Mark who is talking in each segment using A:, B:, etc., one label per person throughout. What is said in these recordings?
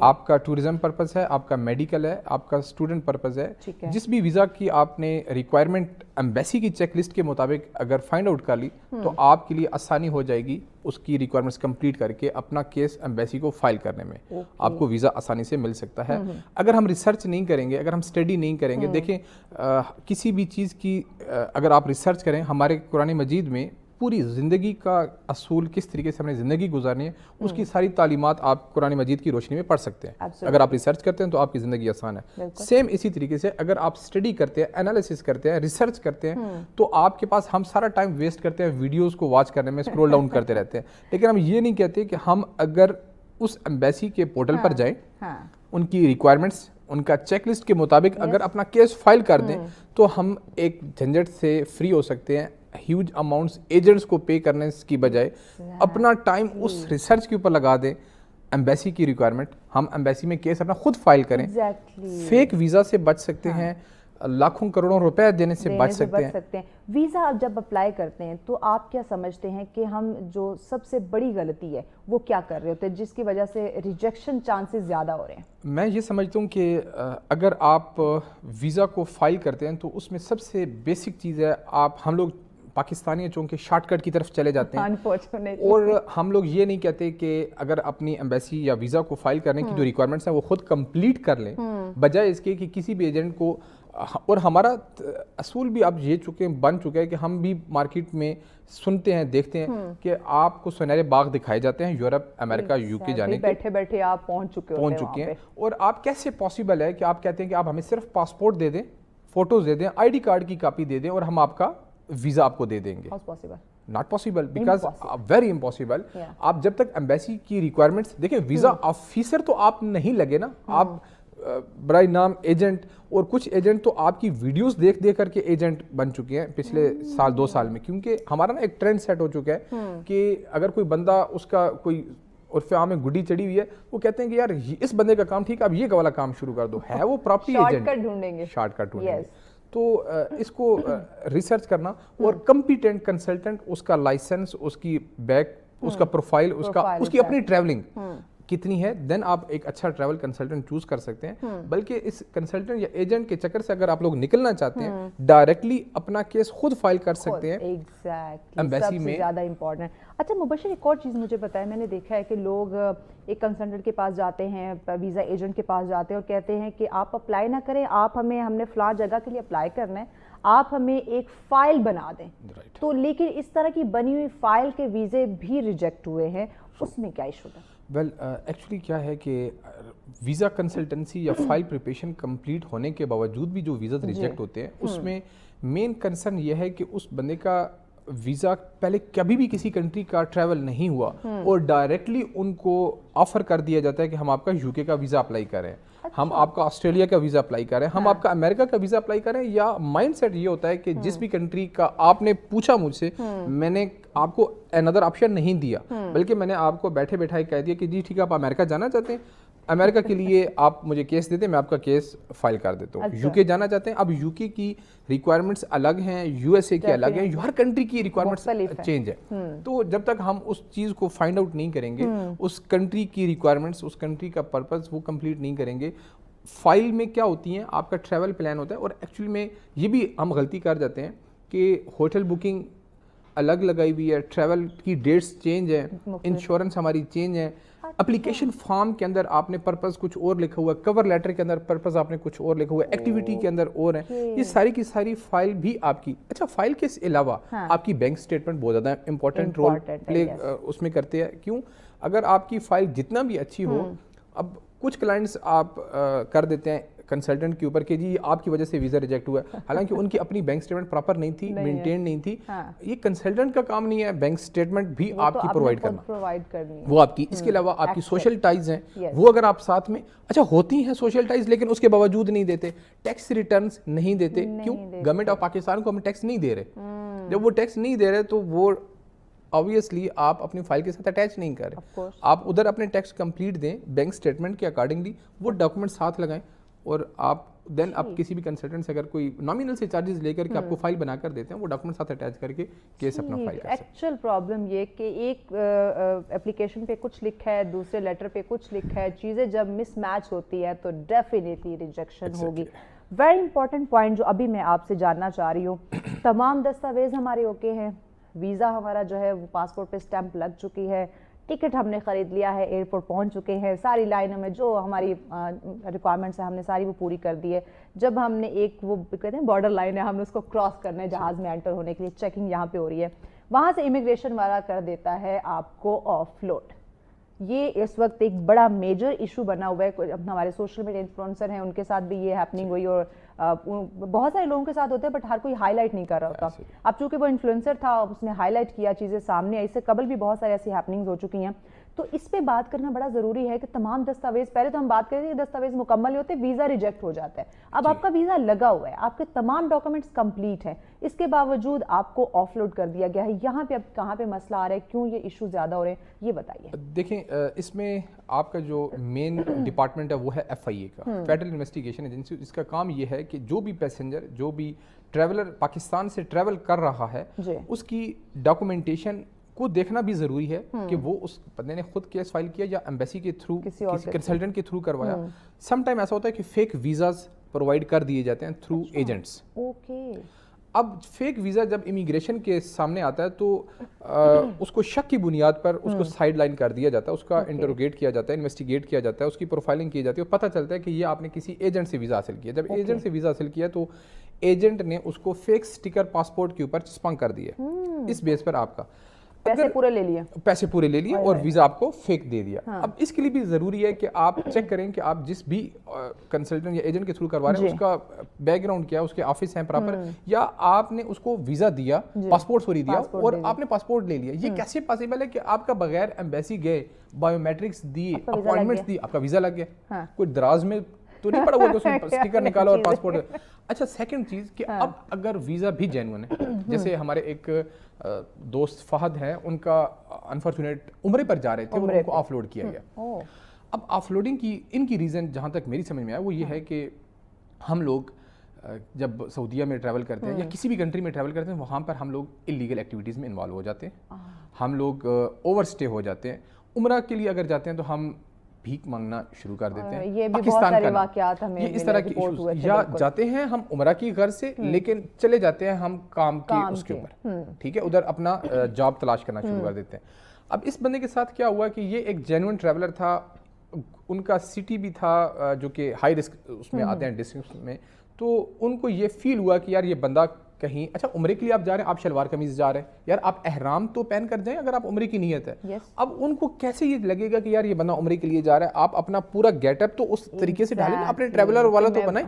A: آپ کا tourism purpose ہے, آپ کا میڈیکل ہے, آپ کا اسٹوڈنٹ پرپز ہے. جس بھی ویزا کی آپ نے ریکوائرمنٹ ایمبیسی کی چیک لسٹ کے مطابق اگر فائنڈ آؤٹ کر لی تو آپ کے لیے آسانی ہو جائے گی اس کی ریکوائرمنٹس کمپلیٹ کر کے اپنا کیس ایمبیسی کو فائل کرنے میں. آپ کو ویزا آسانی سے مل سکتا ہے. اگر ہم ریسرچ نہیں کریں گے, اگر ہم اسٹڈی نہیں کریں گے, دیکھیں کسی بھی چیز کی اگر آپ ریسرچ کریں, ہمارے قرآن مجید میں پوری زندگی کا اصول کس طریقے سے ہم نے زندگی گزارنی ہے اس کی ساری تعلیمات آپ قرآن مجید کی روشنی میں پڑھ سکتے ہیں. اگر آپ ریسرچ کرتے ہیں تو آپ کی زندگی آسان ہے. سیم اسی طریقے سے اگر آپ اسٹڈی کرتے ہیں, انالیسس کرتے ہیں, ریسرچ کرتے ہیں, تو آپ کے پاس, ہم سارا ٹائم ویسٹ کرتے ہیں ویڈیوز کو واچ کرنے میں, اسکرول ڈاؤن کرتے رہتے ہیں, لیکن ہم یہ نہیں کہتے کہ ہم اگر اس ایمبیسی کے پورٹل پر جائیں, ان کی ریکوائرمنٹس, ان کا چیک لسٹ کے مطابق اگر اپنا کیس فائل کر دیں تو ہم ایک جھنجھٹ سے فری ہو سکتے ہیں. ہیوج اماؤنٹس ایجنٹس کو پے کرنے کی بجائے اپنا ٹائم اس ریسرچ کے اوپر لگا دیں. ایمبیسی کی ریکوائرمنٹ, ہم ایمبیسی میں کیس اپنا خود فائل کریں, فیک ویزا سے بچ سکتے ہیں, لاکھوں کروڑوں روپے دینے سے بچ سکتے ہیں.
B: ویزا آپ جب اپلائی کرتے ہیں تو آپ کیا سمجھتے ہیں کہ ہم جو سب سے بڑی غلطی ہے وہ کیا کر رہے ہوتے ہیں جس کی وجہ سے ریجیکشن چانسز زیادہ ہو رہے ہیں؟
A: میں یہ سمجھتا ہوں کہ اگر آپ ویزا کو فائل کرتے ہیں تو اس میں سب سے بیسک چیز ہے, ہم لوگ پاکستانی چونکہ شارٹ کٹ کی طرف چلے جاتے ہیں, اور ہم لوگ یہ نہیں کہتے کہ اگر اپنی ایمبیسی یا ویزا کو فائل کرنے کی جو ریکوائرمنٹس ہیں وہ خود کمپلیٹ کر لیں, بجائے اس کے کہ کسی بھی ایجنٹ کو. اور ہمارا اصول بھی اب یہ بن چکا ہے کہ ہم بھی مارکیٹ میں سنتے ہیں, دیکھتے ہیں کہ آپ کو سنہرے باغ دکھائے جاتے ہیں یورپ, امریکہ, یو کے جانے کے,
B: بیٹھے بیٹھے آپ پہنچ چکے ہیں.
A: اور آپ کیسے پاسبل ہے کہ آپ کہتے ہیں کہ آپ ہمیں صرف پاسپورٹ دے دیں, فوٹوز دے دیں, آئی ڈی کارڈ کی کاپی دے دیں اور ہم آپ کا ویزا آپ کو دے دیں گے؟ Not possible, because very impossible. آپ جب تک ایمبیسی کی ریکوائرمنٹس دیکھیں, ویزا آفیسر تو آپ نہیں لگے نا, آپ برائے نام ایجنٹ, اور کچھ ایجنٹ تو آپ کی ویڈیوز دیکھ کر کے ایجنٹ بن چکے ہیں پچھلے سال 2 سال میں, کیونکہ ہمارا نا ایک ٹرینڈ سیٹ ہو چکا ہے کہ اگر کوئی بندہ, اس کا کوئی عرف عام میں گڈی چڑھی ہوئی ہے, وہ کہتے ہیں کہ یار اس بندے کا کام ٹھیک ہے, اب یہ والا کام شروع کر دو. ہے وہ پراپرلی ایجنٹ, شارٹ کٹ ڈھونڈیں گے. تو اس کو ریسرچ کرنا, اور کمپیٹنٹ کنسلٹنٹ, اس کا لائسنس, اس کی بیک, اس کا پروفائل, اس کی اپنی ٹریولنگ کتنی ہے, دین آپ ایک اچھا ٹریول کنسلٹنٹ چوز کر سکتے ہیں. بلکہ اس کنسلٹنٹ یا ایجنٹ کے چکر سے اگر آپ لوگ نکلنا چاہتے ہیں, ڈائریکٹلی اپنا کیس خود فائل کر سکتے ہیں ایمبیسی میں.
B: زیادہ امپورٹنٹ. اچھا مبشر, ایک اور چیز مجھے پتا ہے, میں نے دیکھا ہے کہ لوگ ایک کنسلٹنٹ کے پاس جاتے ہیں, ویزا ایجنٹ کے پاس جاتے ہیں اور کہتے ہیں کہ آپ اپلائی نہ کریں, ہم نے فلاں جگہ کے لیے اپلائی کرنا ہے, آپ ہمیں ایک فائل بنا دیں. تو لیکن اس طرح کی بنی ہوئی فائل کے ویزے بھی ریجیکٹ ہوئے ہیں, اس میں کیا ایشو ہے؟
A: ویل ایکچولی کیا ہے کہ ویزا کنسلٹنسی یا فائل پریپریشن کمپلیٹ ہونے کے باوجود بھی جو ویزاز ریجیکٹ ہوتے ہیں, اس میں مین کنسرن یہ ہے کہ اس بندے کا ویزا پہلے کبھی بھی کسی کنٹری کا ٹریول نہیں ہوا, اور ڈائریکٹلی ان کو آفر کر دیا جاتا ہے کہ ہم آپ کا یو کے کا ویزا اپلائی کریں, ہم آپ کا آسٹریلیا کا ویزا اپلائی کریں, ہم آپ کا امریکہ کا ویزا اپلائی کریں. یا مائنڈ سیٹ یہ ہوتا ہے کہ جس بھی کنٹری کا آپ نے پوچھا مجھ سے, میں نے آپ کو another آپشن نہیں دیا, بلکہ میں نے آپ کو بیٹھے بیٹھائے کہہ دیا کہ جی ٹھیک ہے, آپ امریکہ جانا چاہتے ہیں, امریکہ کے لیے آپ مجھے کیس دے دیں, میں آپ کا کیس فائل کر دیتا ہوں. یو کے جانا چاہتے ہیں, اب یو کے کی ریکوائرمنٹس الگ ہیں, یو ایس اے کی الگ ہیں, ہر کنٹری کی ریکوائرمنٹس چینج ہے. تو جب تک ہم اس چیز کو فائنڈ آؤٹ نہیں کریں گے, اس کنٹری کی ریکوائرمنٹس, اس کنٹری کا پرپز وہ کمپلیٹ نہیں کریں گے. فائل میں کیا ہوتی ہیں, آپ کا ٹریول پلان ہوتا ہے, اور ایکچولی میں یہ بھی ہم غلطی کر جاتے ہیں کہ ہوٹل بکنگ الگ لگائی ہوئی ہے, ٹریول کی ڈیٹس چینج ہیں, انشورنس ہماری چینج ہے, اپلیکیشن فارم کے اندر آپ نے پرپز کچھ اور لکھا ہوا ہے, کور لیٹر کے اندر پرپز آپ نے کچھ اور لکھا ہوا ہے, ایکٹیویٹی کے اندر اور ہیں. یہ ساری کی ساری فائل بھی آپ کی, اچھا فائل کے علاوہ آپ کی بینک سٹیٹمنٹ بہت زیادہ امپورٹنٹ رول پلے اس میں کرتے ہیں. کیوں؟ اگر آپ کی فائل جتنا بھی اچھی ہو, اب کچھ کلائنٹس آپ کر دیتے ہیں کنسلٹنٹ کے اوپر کہ جی آپ کی وجہ سے ویزا ریجیکٹ ہوا ہے, حالانکہ ان کی اپنی بینک سٹیٹمنٹ پراپر نہیں تھی, مینٹین نہیں تھی. یہ کنسلٹنٹ کا کام نہیں ہے بینک سٹیٹمنٹ بھی آپ کی پرووائڈ کرنا, وہ آپ کی. اس کے علاوہ آپ کی سوشل ٹائز ہیں, وہ اگر آپ ساتھ میں, اچھا ہوتی ہیں سوشل ٹائز, لیکن اس کے باوجود نہیں دیتے, ٹیکس ریٹرنز نہیں دیتے. کیوں؟ گورنمنٹ آف پاکستان کو ہم ٹیکس نہیں دے رہے. جب وہ ٹیکس نہیں دے رہے تو وہ obviously آپ اپنی فائل کے ساتھ اٹیچ نہیں کر رہے. آپ ادھر اپنے ٹیکس کمپلیٹ دیں بینک سٹیٹمنٹ کے اکارڈنگلی, وہ ڈاکومنٹ ساتھ لگائیں, اور آپ دین آپ کسی بھی کنسلٹنٹ سے اگر کوئی نامینل سے چارجز لے کر کے آپ کو فائل بنا کر دیتے ہیں, وہ ڈاکومنٹ ساتھ اٹیچ کر کے کیس اپنا فائل کر سکتے ہیں.
B: ایکچوئل پرابلم یہ کہ ایک اپلیکیشن پہ کچھ لکھا ہے, دوسرے لیٹر پہ کچھ لکھا ہے, چیزیں جب مس میچ ہوتی ہے تو ڈیفینیٹلی ریجیکشن ہوگی. ویری امپورٹنٹ پوائنٹ جو ابھی میں آپ سے جاننا چاہ رہی ہوں, تمام دستاویز ہمارے اوکے ہیں, ویزا ہمارا جو ہے وہ پاسپورٹ پہ اسٹیمپ لگ چکی ہے, ٹکٹ ہم نے خرید لیا ہے, ایئرپورٹ پہنچ چکے ہیں, ساری لائنوں میں جو ہماری ریکوائرمنٹس ہیں ہم نے ساری وہ پوری کر دی ہے. جب ہم نے ایک وہ کہتے ہیں بارڈر لائن ہے, ہم نے اس کو کراس کرنا ہے جہاز میں انٹر ہونے کے لیے, چیکنگ یہاں پہ ہو رہی ہے, وہاں سے امیگریشن والا کر دیتا ہے آپ کو آف لوڈ. یہ اس وقت ایک بڑا میجر ایشو بنا ہوا ہے. ہمارے سوشل میڈیا انفلوئنسر ہیں, ان کے ساتھ بھی یہ ہیپننگ ہوئی, اور بہت سارے لوگوں کے ساتھ ہوتا ہے بٹ ہر کوئی ہائی لائٹ نہیں کر رہا ہوتا. اب چونکہ وہ انفلوئنسر تھا, اس نے ہائی لائٹ کیا, چیزیں سامنے آئی. اس سے قبل بھی بہت سارے ایسی ہیپننگز ہو چکی ہیں. تو اس پہ بات کرنا بڑا ضروری ہے کہ تمام دستاویز, پہلے تو ہم بات کریں کہ دستاویز مکمل نہیں ہوتے, ویزا ریجیکٹ ہو جاتا ہے. اب آپ کا ویزا لگا ہوا ہے, آپ کے تمام ڈاکومنٹس کمپلیٹ ہیں, اس کے باوجود آپ کو آف لوڈ کر دیا گیا ہے. یہاں پہ اب کہاں پہ مسئلہ آ رہا ہے, کیوں یہ ایشو زیادہ ہو رہے ہیں, یہ بتائیے.
A: دیکھیں, اس میں آپ کا جو مین ڈپارٹمنٹ ہے وہ ہے FIA کا, فیڈرل انویسٹیگیشن ایجنسی. اس کا کام یہ ہے کہ جو بھی پیسنجر, جو بھی ٹریولر پاکستان سے ٹریول کر رہا ہے, اس کی ڈاکومنٹیشن کو دیکھنا بھی ضروری ہے کہ وہ اس بندے نے خود کیس فائل کیا یا ایمبیسی کے تھرو, کسی کنسلٹنٹ کے تھرو کروایا. سم ٹائم ایسا ہوتا ہے کہ فیک ویزاز پرووائڈ کر دیے جاتے ہیں تھرو ایجنٹس. اب فیک ویزا جب امیگریشن کے سامنے آتا ہے تو اس کو شک کی بنیاد پر اس کو سائڈ لائن کر دیا جاتا ہے, اس کا انٹروگیٹ کیا جاتا ہے, انویسٹیگیٹ کیا جاتا ہے, اس کی پروفائلنگ کی جاتی ہے, اور پتہ چلتا ہے کہ یہ آپ نے کسی ایجنٹ سے ویزا حاصل کیا. جب ایجنٹ سے ویزا حاصل کیا تو ایجنٹ نے اس کو فیک سٹیکر پاسپورٹ کے اوپر چسپاں کر دیے. اس بیس پر آپ کا پیسے پورے لے لیے اور ویزا آپ کو فیک دے دیا. اب اس کے لیے بھی ضروری ہے کہ آپ چیک کریں کہ آپ جس بھی کنسلٹنٹ یا ایجنٹ کے تھرو کروا رہے ہیں اس کا بیک گراؤنڈ کیا ہے, اس کے آفس ہیں پراپر, یا آپ نے اس کو ویزا دیا, پاسپورٹ سوری دیا اور آپ نے پاسپورٹ لے لیا. یہ کیسے پاسبل ہے کہ آپ کا بغیر ایمبیسی گئے, بایو میٹرکس دی, اپوائنٹمنٹس دی, آپ کا ویزا لگ گیا؟ کوئی دراز میں تو نہیں پڑا ہوا کہ اس میں اسٹیکر نکالا اور پاسپورٹ. اچھا, سیکنڈ چیز کہ اب اگر ویزا بھی جینوئن ہے, جیسے ہمارے ایک دوست فہد ہیں, ان کا انفارچونیٹ عمرے پر جا رہے تھے, ان کو آف لوڈ کیا گیا. اب آف لوڈنگ کی ان کی ریزن جہاں تک میری سمجھ میں آیا وہ یہ ہے کہ ہم لوگ جب سعودیہ میں ٹریول کرتے ہیں یا کسی بھی کنٹری میں ٹریول کرتے ہیں, وہاں پر ہم لوگ انلیگل ایکٹیویٹیز میں انوالو ہو جاتے ہیں, ہم لوگ اوور اسٹے ہو جاتے ہیں. عمرہ کے لیے اگر جاتے ہیں تو ہم بھیک مانگنا شروع کر دیتے ہیں.
B: یہ بھی بہت سارے واقعات ہمیں
A: یہ اس طرح کے ایشوز, یا جاتے ہیں ہم عمرہ کی غرض سے لیکن چلے جاتے ہیں ہم کام کے اس کے اوپر, ٹھیک ہے, ادھر اپنا جاب تلاش کرنا شروع کر دیتے ہیں. اب اس بندے کے ساتھ کیا ہوا کہ یہ ایک جینوئن ٹریولر تھا, ان کا سٹی بھی تھا جو کہ ہائی رسک اس میں آتے ہیں ڈسٹرکٹ میں, تو ان کو یہ فیل ہوا کہ یار یہ بندہ کہیں, اچھا عمرے کے لیے آپ جا رہے ہیں, آپ شلوار قمیض جا رہے ہیں, یار آپ احرام تو پہن کر جائیں اگر آپ عمرے کی نیت ہے. اب ان کو کیسے یہ لگے گا کہ یار یہ بندہ عمرے کے لیے جا رہا ہے, آپ اپنا پورا گیٹ اپ تو اس طریقے سے ڈالیں, اپنے ٹریولر والا تو بنائیں.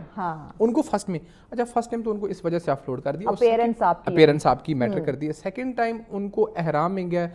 A: ان کو فرسٹ میں, اچھا فرسٹ ٹائم تو ان کو اس وجہ سے آف لوڈ کر دیا, اپیرنس آپ کی میٹر کر دی. سیکنڈ ٹائم ان کو احرام میں گیا,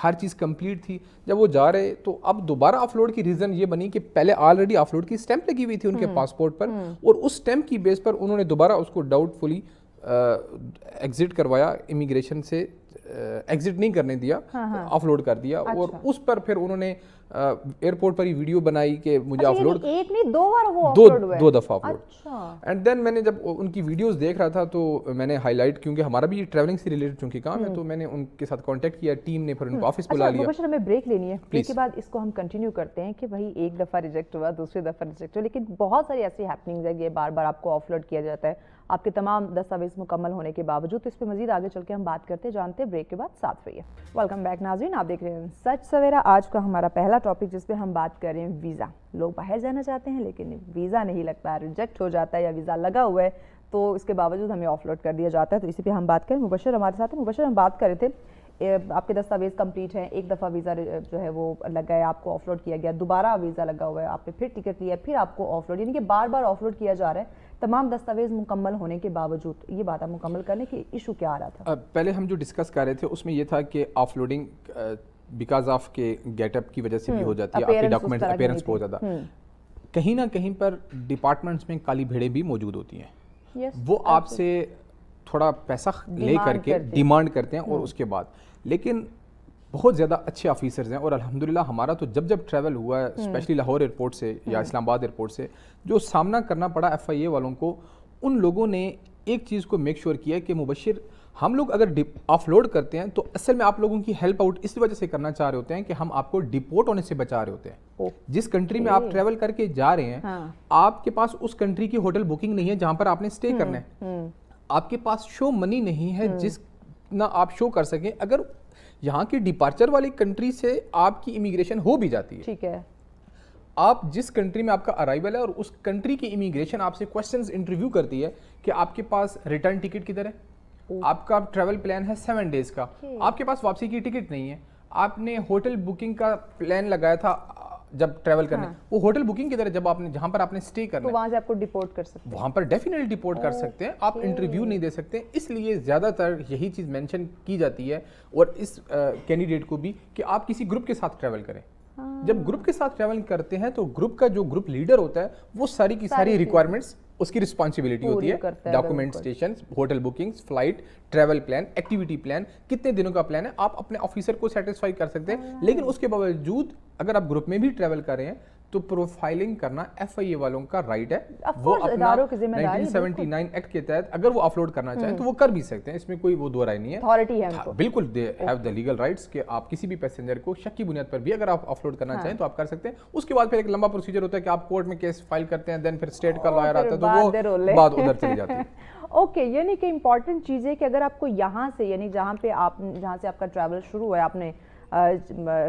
A: ہر چیز کمپلیٹ تھی, جب وہ جا رہے تو اب دوبارہ آف لوڈ کی ریزن یہ بنی کہ پہلے آلریڈی آف لوڈ کی اسٹیمپ لگی ہوئی تھی ان کے پاسپورٹ پر, اور اس اسٹیمپ کی بیس پر انہوں نے دوبارہ اس کو ڈاؤٹ فلی ایگزٹ کروایا, امیگریشن سے ایگزٹ نہیں کرنے دیا, آف لوڈ کر دیا. اور اس پر پھر انہوں نے ایئرپورٹ پر ہی ویڈیو بنائی کہ مجھے آف لوڈ,
B: ایک نہیں دو بار وہ آف لوڈ ہوئے,
A: دو دفعہ آف لوڈ. اینڈ دین میں نے جب ان کی ویڈیوز دیکھ رہا تھا تو میں نے ہائی لائٹ, کیونکہ ہمارا بھی ٹریولنگ سے ریلیٹڈ چونکہ کام ہے, تو میں نے ان کے ساتھ کانٹیکٹ کیا, ٹیم نے پھر ان کو آفس بلا لیا.
B: مبشر ہمیں بریک لینی ہے, بریک کے بعد اس کو ہم کنٹینیو کرتے ہیں کہ بھائی ایک دفعہ ریجیکٹ ہوا, دوسری دفعہ ریجیکٹ ہوا, لیکن بہت ساری ایسی ہیپننگز ہے کہ بار بار آپ کو آف لوڈ کیا جاتا ہے آپ کے تمام دستاویز مکمل ہونے کے باوجود. تو اس پہ مزید آگے چل کے ہم بات کرتے جانتے ہیں, بریک کے بعد ساتھ رہیے. ویلکم بیک ناظرین, آپ دیکھ رہے ہیں سچ سویرا. آج کا ہمارا پہلا ٹاپک جس پہ ہم بات کر رہے ہیں ویزا. لوگ باہر جانا چاہتے ہیں لیکن ویزا نہیں لگتا, ریجیکٹ ہو جاتا ہے, یا ویزا لگا ہوا ہے تو اس کے باوجود ہمیں آف لوڈ کر دیا جاتا ہے. تو اسی پہ ہم بات کریں. مبشر ہمارے ساتھ ہیں. مبشر, ہم بات کر رہے تھے آپ کے دستاویز کمپلیٹ ہیں, ایک دفعہ ویزا جو ہے وہ لگا ہے, آپ کو آف لوڈ کیا گیا, دوبارہ ویزا لگا ہوا ہے, آپ نے پھر ٹکٹ لیا, پھر آپ کو آف لوڈ, یعنی کہ بار بار آف لوڈ کیا جا رہا ہے تمام دستاویز مکمل ہونے کے باوجود. یہ بات آپ مکمل کرنے کی ایشو کیا آ رہا تھا؟
A: پہلے ہم جو ڈسکس کر رہے تھے اس میں یہ تھا کہ آف لوڈنگ بیکاز آف کے گیٹ اپ کی وجہ سے بھی ہو جاتی ہے, آپ کے ڈاکومنٹ اپیرنس پہ ہو جاتا. کہیں نہ کہیں پر ڈپارٹمنٹس میں کالی بھیڑیں بھی موجود ہوتی ہیں, وہ آپ سے تھوڑا پیسہ لے کر کے ڈیمانڈ کرتے ہیں, اور اس کے بعد لیکن بہت زیادہ اچھے آفیسرز ہیں اور الحمدللہ ہمارا تو جب ٹریول ہوا ہے اسپیشلی لاہور ایئرپورٹ سے یا اسلام آباد ایئرپورٹ سے جو سامنا کرنا پڑا ایف آئی اے والوں کو, ان لوگوں نے ایک چیز کو میک شیور کیا کہ مبشر ہم لوگ اگر آف لوڈ کرتے ہیں تو اصل میں آپ لوگوں کی ہیلپ آؤٹ اس وجہ سے کرنا چاہ رہے ہوتے ہیں کہ ہم آپ کو ڈپورٹ ہونے سے بچا رہے ہوتے ہیں. جس کنٹری میں آپ ٹریول کر کے جا رہے ہیں آپ کے پاس اس کنٹری کی ہوٹل بکنگ نہیں ہے جہاں پر آپ نے اسٹے کرنا ہے, آپ کے پاس شو منی نہیں ہے جس نہ آپ شو کر سکیں. اگر یہاں کی ڈپارچر والی کنٹری سے آپ کی امیگریشن ہو بھی جاتی ہے, ٹھیک ہے, آپ جس کنٹری میں آپ کا ارائیول ہے اور اس کنٹری کی امیگریشن آپ سے کوسچنز انٹرویو کرتی ہے کہ آپ کے پاس ریٹرن ٹکٹ کدھر ہے, آپ کا ٹریول پلان ہے 7 days کا, آپ کے پاس واپسی کی ٹکٹ نہیں ہے, آپ نے ہوٹل بکنگ کا پلان لگایا تھا جب ٹریول کرنے, وہ ہوٹل بکنگ کی طرح جب آپ نے جہاں پر آپ نے اسٹے کرنا ہے
B: وہاں سے آپ کو ڈپورٹ کر سکتے ہیں,
A: وہاں پر ڈیفینیٹلی ڈپورٹ کر سکتے ہیں, آپ انٹرویو نہیں دے سکتے. اس لیے زیادہ تر یہی چیز مینشن کی جاتی ہے اور اس کینڈیڈیٹ کو بھی کہ آپ کسی گروپ کے ساتھ ٹریول کریں. جب گروپ کے ساتھ ٹریول کرتے ہیں تو گروپ کا جو گروپ لیڈر ہوتا ہے وہ ساری کی ساری ریکوائرمنٹس اس کی رسپانسبلٹی ہوتی ہے, documentation, hotel bookings, flight, travel plan, activity plan, کتنے دنوں کا پلان ہے, آپ اپنے آفیسر کو سیٹسفائی کر سکتے ہیں. لیکن اس کے باوجود اگر آپ گروپ میں بھی ٹریول کر رہے ہیں تو پروفائلنگ کرنا ایف آئی اے والوں کا رائٹ ہے, وہ اپنا 1979 ایکٹ کے تحت اگر وہ اپلوڈ کرنا چاہیں تو وہ کر بھی سکتے ہیں, اس میں کوئی وہ دو رائے نہیں ہے, بالکل they have the legal rights کہ آپ کسی بھی پیسنجر کو شک کی بنیاد پر بھی اگر آپ اپلوڈ کرنا چاہیں تو آپ کر سکتے ہیں. اس کے بعد پھر ایک لمبا پروسیجر ہوتا ہے کہ آپ کورٹ میں کیس فائل کرتے ہیں, دین پھر اسٹیٹ کا لائر آتا ہے تو وہ بات ادھر چلی جاتی ہے.
B: اوکے, یعنی کہ امپورٹنٹ چیز ہے کہ اگر آپ کو یہاں سے یعنی جہاں سے آپ کا ٹریول شروع ہوا ہے, آپ نے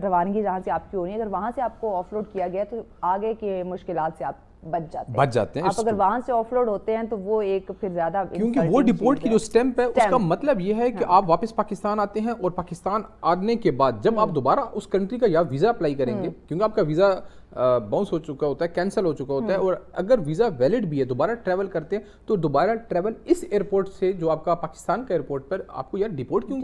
B: روانگی جہاں سے آپ کی ہونی ہے, اگر وہاں سے آپ کو آف لوڈ کیا گیا تو آگے کے مشکلات سے آپ بچ جاتے ہیں. آپ اگر وہاں سے آف لوڈ ہوتے ہیں تو وہ ایک پھر زیادہ,
A: کیونکہ وہ ڈپورٹ کی جو سٹیمپ ہے اس کا مطلب یہ ہے کہ آپ واپس پاکستان آتے ہیں اور پاکستان آنے کے بعد جب آپ دوبارہ اس کنٹری کا یا ویزا اپلائی کریں گے, کیونکہ آپ کا ویزا باؤنس ہو چکا ہوتا ہے, کینسل ہو چکا ہوتا ہے, اور اگر ویزا ویلڈ بھی ہے دوبارہ ٹریول کرتے ہیں تو دوبارہ ٹریول اس ایئرپورٹ سے جو آپ کا پاکستان کا ایئرپورٹ پر آپ کو یار ڈپورٹ کیوں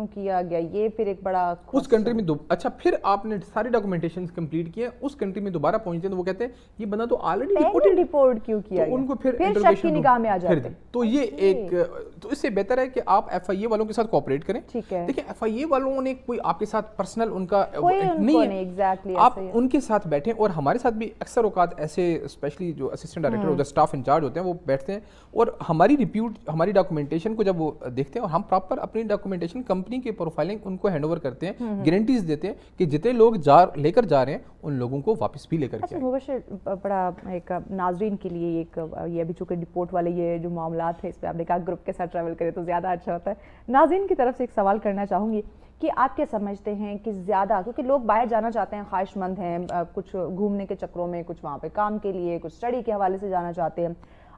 A: کیا گیا,
B: یہ پھر ایک بڑا
A: اس کنٹری میں اچھا پھر آپ نے ساری ڈاکومنٹیشن کمپلیٹ کیے, اس کنٹری میں دوبارہ پہنچتے ہیں تو وہ کہتے ہیں یہ بندہ تو آلریڈی
B: ڈپورٹ کیوں کیا گیا,
A: ان کو پھر
B: شک کی نگاہ میں آ جاتے ہیں.
A: تو یہ ایک, تو اس سے بہتر ہے کہ آپ ایف آئی اے والوں کے ساتھ کوآپریٹ کریں. دیکھیں ایف آئی اے والوں نے کوئی آپ کے ساتھ پرسنل ان کا نہیں ہے, آپ ان کے ساتھ بیٹھیں, اور ہمارے ساتھ بھی اکثر اوقات ایسے اسپیشلی جو اسسٹنٹ ڈائریکٹر اور اسٹاف انچارج ہوتے ہیں وہ بیٹھتے ہیں اور ہماری رپیوٹ, ہماری ڈاکومنٹیشن کو جب وہ دیکھتے ہیں اور ہم پراپر اپنی ڈاکومنٹیشن کمپنی کی پروفائلنگ ان کو ہینڈ اوور کرتے ہیں, گارنٹیز دیتے ہیں کہ جتنے لوگ لے کر جا رہے ہیں ان لوگوں کو واپس بھی لے کر کے.
B: مبشر, بڑا ایک ناظرین کے لیے ایک یہ ابھی چونکہ ڈپورٹ والے یہ جو معاملات ہیں اس پہ آپ نے کہا گروپ کے ساتھ ٹریول کرے تو زیادہ اچھا ہوتا ہے, ناظرین کی طرف سے ایک سوال کرنا چاہوں گی کہ آپ کیا سمجھتے ہیں کہ زیادہ, کیونکہ لوگ باہر جانا چاہتے ہیں, خواہش مند ہیں, کچھ گھومنے کے چکروں میں, کچھ وہاں پہ کام کے لیے, کچھ اسٹڈی کے حوالے سے جانا چاہتے ہیں,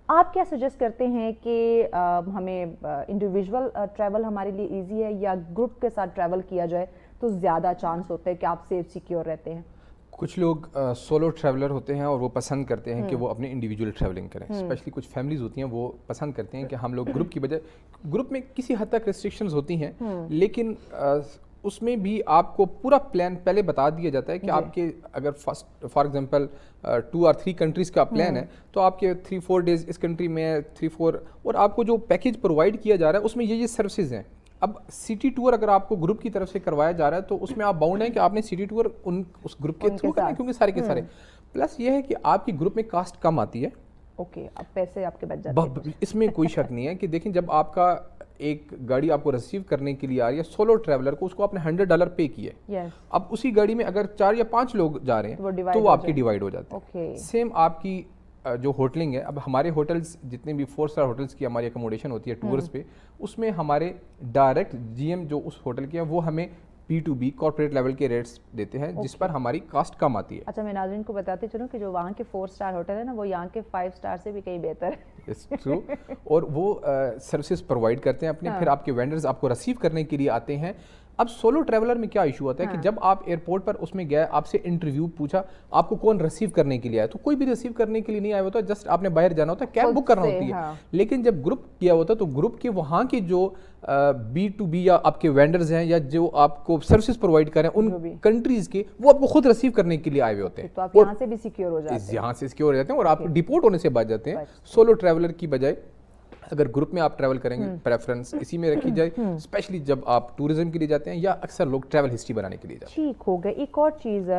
B: آپ کیا سجیسٹ کرتے ہیں کہ ہمیں انڈیویژول ٹریول ہمارے لیے ایزی ہے یا گروپ کے ساتھ ٹریول کیا جائے تو زیادہ چانس ہوتا ہے کہ آپ سیف سیکیور رہتے ہیں؟
A: کچھ لوگ سولو ٹریولر ہوتے ہیں اور وہ پسند کرتے ہیں کہ وہ اپنے انڈیویجول ٹریولنگ کریں, اسپیشلی کچھ فیملیز ہوتی ہیں وہ پسند کرتے ہیں کہ ہم لوگ گروپ کی بجائے, گروپ میں کسی حد تک ریسٹرکشنز ہوتی ہیں لیکن اس میں بھی آپ کو پورا پلان پہلے بتا دیا جاتا ہے کہ آپ کے اگر فار ایگزامپل 2 or 3 کنٹریز کا پلان ہے تو آپ کے 3-4 days اس کنٹری میں 3-4, اور آپ کو جو پیکیج پرووائڈ کیا جا رہا ہے اس میں یہ سروسز ہیں. اب سٹی ٹور اگر آپ کو گروپ کی طرف سے کروایا جا رہا ہے تو اس میں آپ باؤنڈ ہیں کہ آپ نے سٹی ٹور اس گروپ کے تھرو کرنا ہے, کیونکہ سارے کے سارے, پلس یہ ہے کہ آپ کی گروپ میں کاسٹ کم آتی ہے.
B: اوکے, اب پیسے آپ کے بچ جاتے ہیں,
A: اس میں کوئی شک نہیں ہے کہ دیکھیں جب آپ کا ایک گاڑی آپ کو ریسیو کرنے کے لیے آ رہی ہے سولو ٹریولر کو, اس کو آپ نے $100 پے کیا ہے, اب اسی گاڑی میں اگر 4 یا 5 لوگ جا رہے ہیں تو وہ آپ کی ڈیوائڈ ہو جاتے ہیں. سیم آپ کی جو ہوٹلنگ ہے, اب ہمارے ہوٹلز جتنے بھی 4 star ہوٹلز کی ہماری اکوموڈیشن ہوتی ہے ٹورز پہ, اس میں ہمارے ڈائریکٹ جی ایم جو اس ہوٹل کے ہیں وہ ہمیں P2B کارپوریٹ لیول کے ریٹس دیتے ہیں جس پر ہماری کاسٹ کم آتی ہے.
B: اچھا, میں ناظرین کو بتاتے چلوں کہ جو وہاں کے 4 star ہوٹل ہے نا وہ یہاں کے 5 star سے بھی کہیں بہتر ہے.
A: ٹرو, اور وہ سروسز پرووائڈ کرتے ہیں اپنے, پھر آپ کے وینڈرز آپ کو ریسیو کرنے کے لیے آتے ہیں. اب سولو ٹریولر میں کیا ایشو ہوتا ہے کہ جب آپ ایئرپورٹ پر اس میں گئے, آپ سے انٹرویو پوچھا آپ کو کون ریسیو کرنے کے لیے آیا, تو کوئی بھی ریسیو کرنے کے لیے نہیں آیا ہوتا, جسٹ آپ نے باہر جانا ہوتا ہے, کیب بک کرنا ہوتی ہے. لیکن جب گروپ کیا ہوتا ہے تو گروپ کے وہاں کے جو B2B یا آپ کے وینڈرز ہیں یا جو آپ کو سروسز پرووائڈ کریں ان کنٹریز کے, وہ آپ کو خود ریسیو کرنے کے لیے آئے ہوئے ہوتے ہیں.
B: تو آپ یہاں سے بھی سیکیور ہو جاتے ہیں,
A: یہاں سے سیکیور ہو جاتے ہیں اور آپ ڈپورٹ ہونے سے بچ جاتے ہیں سولو ٹریولر کی بجائے اگر گروپ میں آپ ٹریول کریں گے پریفرنس اسی میں رکھی جائے, اسپیشلی جب آپ ٹورزم کے لیے جاتے ہیں یا اکثر لوگ ٹریول ہسٹری بنانے کے لیے جاتے ہیں.
B: ٹھیک ہو گیا. ایک اور چیز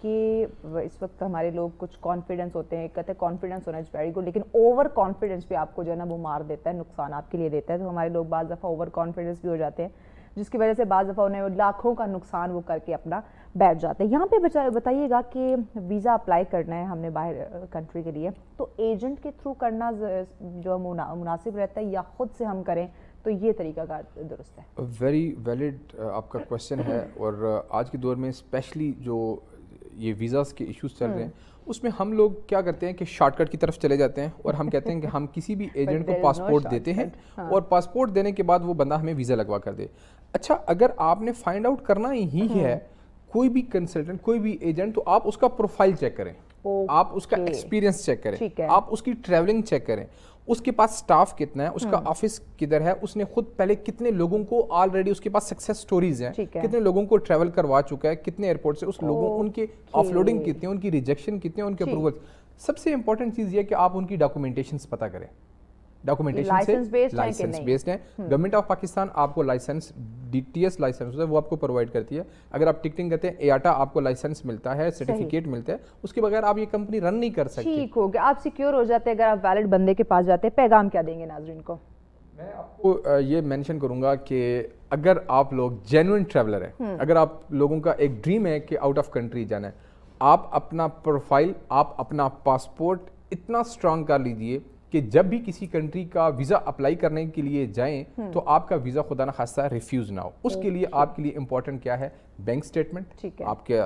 B: کہ اس وقت ہمارے لوگ کچھ کانفیڈنس ہوتے ہیں, کہتے ہیں کانفیڈنس ہونا از ویری گڈ, لیکن اوور کانفیڈنس بھی آپ کو جو ہے نا وہ مار دیتا ہے, نقصان آپ کے لیے دیتا ہے. تو ہمارے لوگ بعض دفعہ اوور کانفیڈنس بھی ہو جاتے ہیں, جس کی وجہ سے بعض دفعہ انہیں لاکھوں کا نقصان وہ کر کے اپنا بیٹھ جاتے ہیں. یہاں پہ بتائیے گا کہ ویزا اپلائی کرنا ہے ہم نے باہر کنٹری کے لیے, تو ایجنٹ کے تھرو کرنا جو مناسب رہتا ہے یا خود سے ہم کریں تو یہ طریقہ کار درست ہے؟
A: ویری ویلڈ آپ کا کویشچن ہے, اور آج کے دور میں اسپیشلی جو یہ ویزاز کے ایشوز چل رہے ہیں اس میں ہم لوگ کیا کرتے ہیں کہ شارٹ کٹ کی طرف چلے جاتے ہیں اور ہم کہتے ہیں کہ ہم کسی بھی ایجنٹ کو پاسپورٹ دیتے ہیں اور پاسپورٹ دینے کے بعد وہ بندہ ہمیں ویزا لگوا کر دے. اچھا, اگر آپ نے فائنڈ آؤٹ کرنا ہی ہے کوئی بھی کنسلٹنٹ کوئی بھی ایجنٹ, تو آپ اس کا پروفائل چیک کریں, آپ اس کا ایکسپیرینس چیک کریں, آپ اس کی ٹریولنگ چیک کریں, اس کے پاس سٹاف کتنا ہے, اس کا آفس کدھر ہے, اس نے خود پہلے کتنے لوگوں کو آلریڈی اس کے پاس سکسیس سٹوریز ہیں, کتنے لوگوں کو ٹریول کروا چکا ہے, کتنے ایئرپورٹ سے اس لوگوں ان کے آف لوڈنگ کتنے, ان کی ریجیکشن کتنے, ان کے اپروول. سب سے امپورٹنٹ چیز یہ کہ آپ ان کی ڈاکومنٹیشنز پتہ کریں, ڈاکومنٹیشن سے لائسنس بیسڈ ہیں. گورنمنٹ آف پاکستان آپ کو licence D T S licence ہوتا ہے وہ آپ کو پرووائڈ کرتی ہے. اگر آپ ٹکٹنگ کرتے ہیں ایاٹا آپ کو لائسنس ملتا ہے, سرٹیفکیٹ ملتا ہے, اس کے بغیر آپ یہ کمپنی رن نہیں کر سکتے.
B: ٹھیک ہو گیا, آپ سیکیور ہو جاتے ہیں اگر آپ ویلڈ بندے کے پاس جاتے ہیں. پیغام کیا دیں گے ناظرین کو؟
A: میں آپ کو یہ مینشن کروں گا کہ اگر آپ لوگ جینوئن ٹریولر ہیں, اگر آپ لوگوں کا ایک ڈریم ہے کہ آؤٹ آف کنٹری جانا ہے, آپ اپنا پروفائل, آپ اپنا پاسپورٹ اتنا اسٹرانگ کر لیجئے کہ جب بھی کسی کنٹری کا ویزا اپلائی کرنے کے لیے جائیں تو آپ کا ویزا خدا نہ خواستہ ریفیوز نہ ہو. اس کے لیے آپ کے لیے امپورٹنٹ کیا ہے, بینک اسٹیٹمنٹ, آپ کے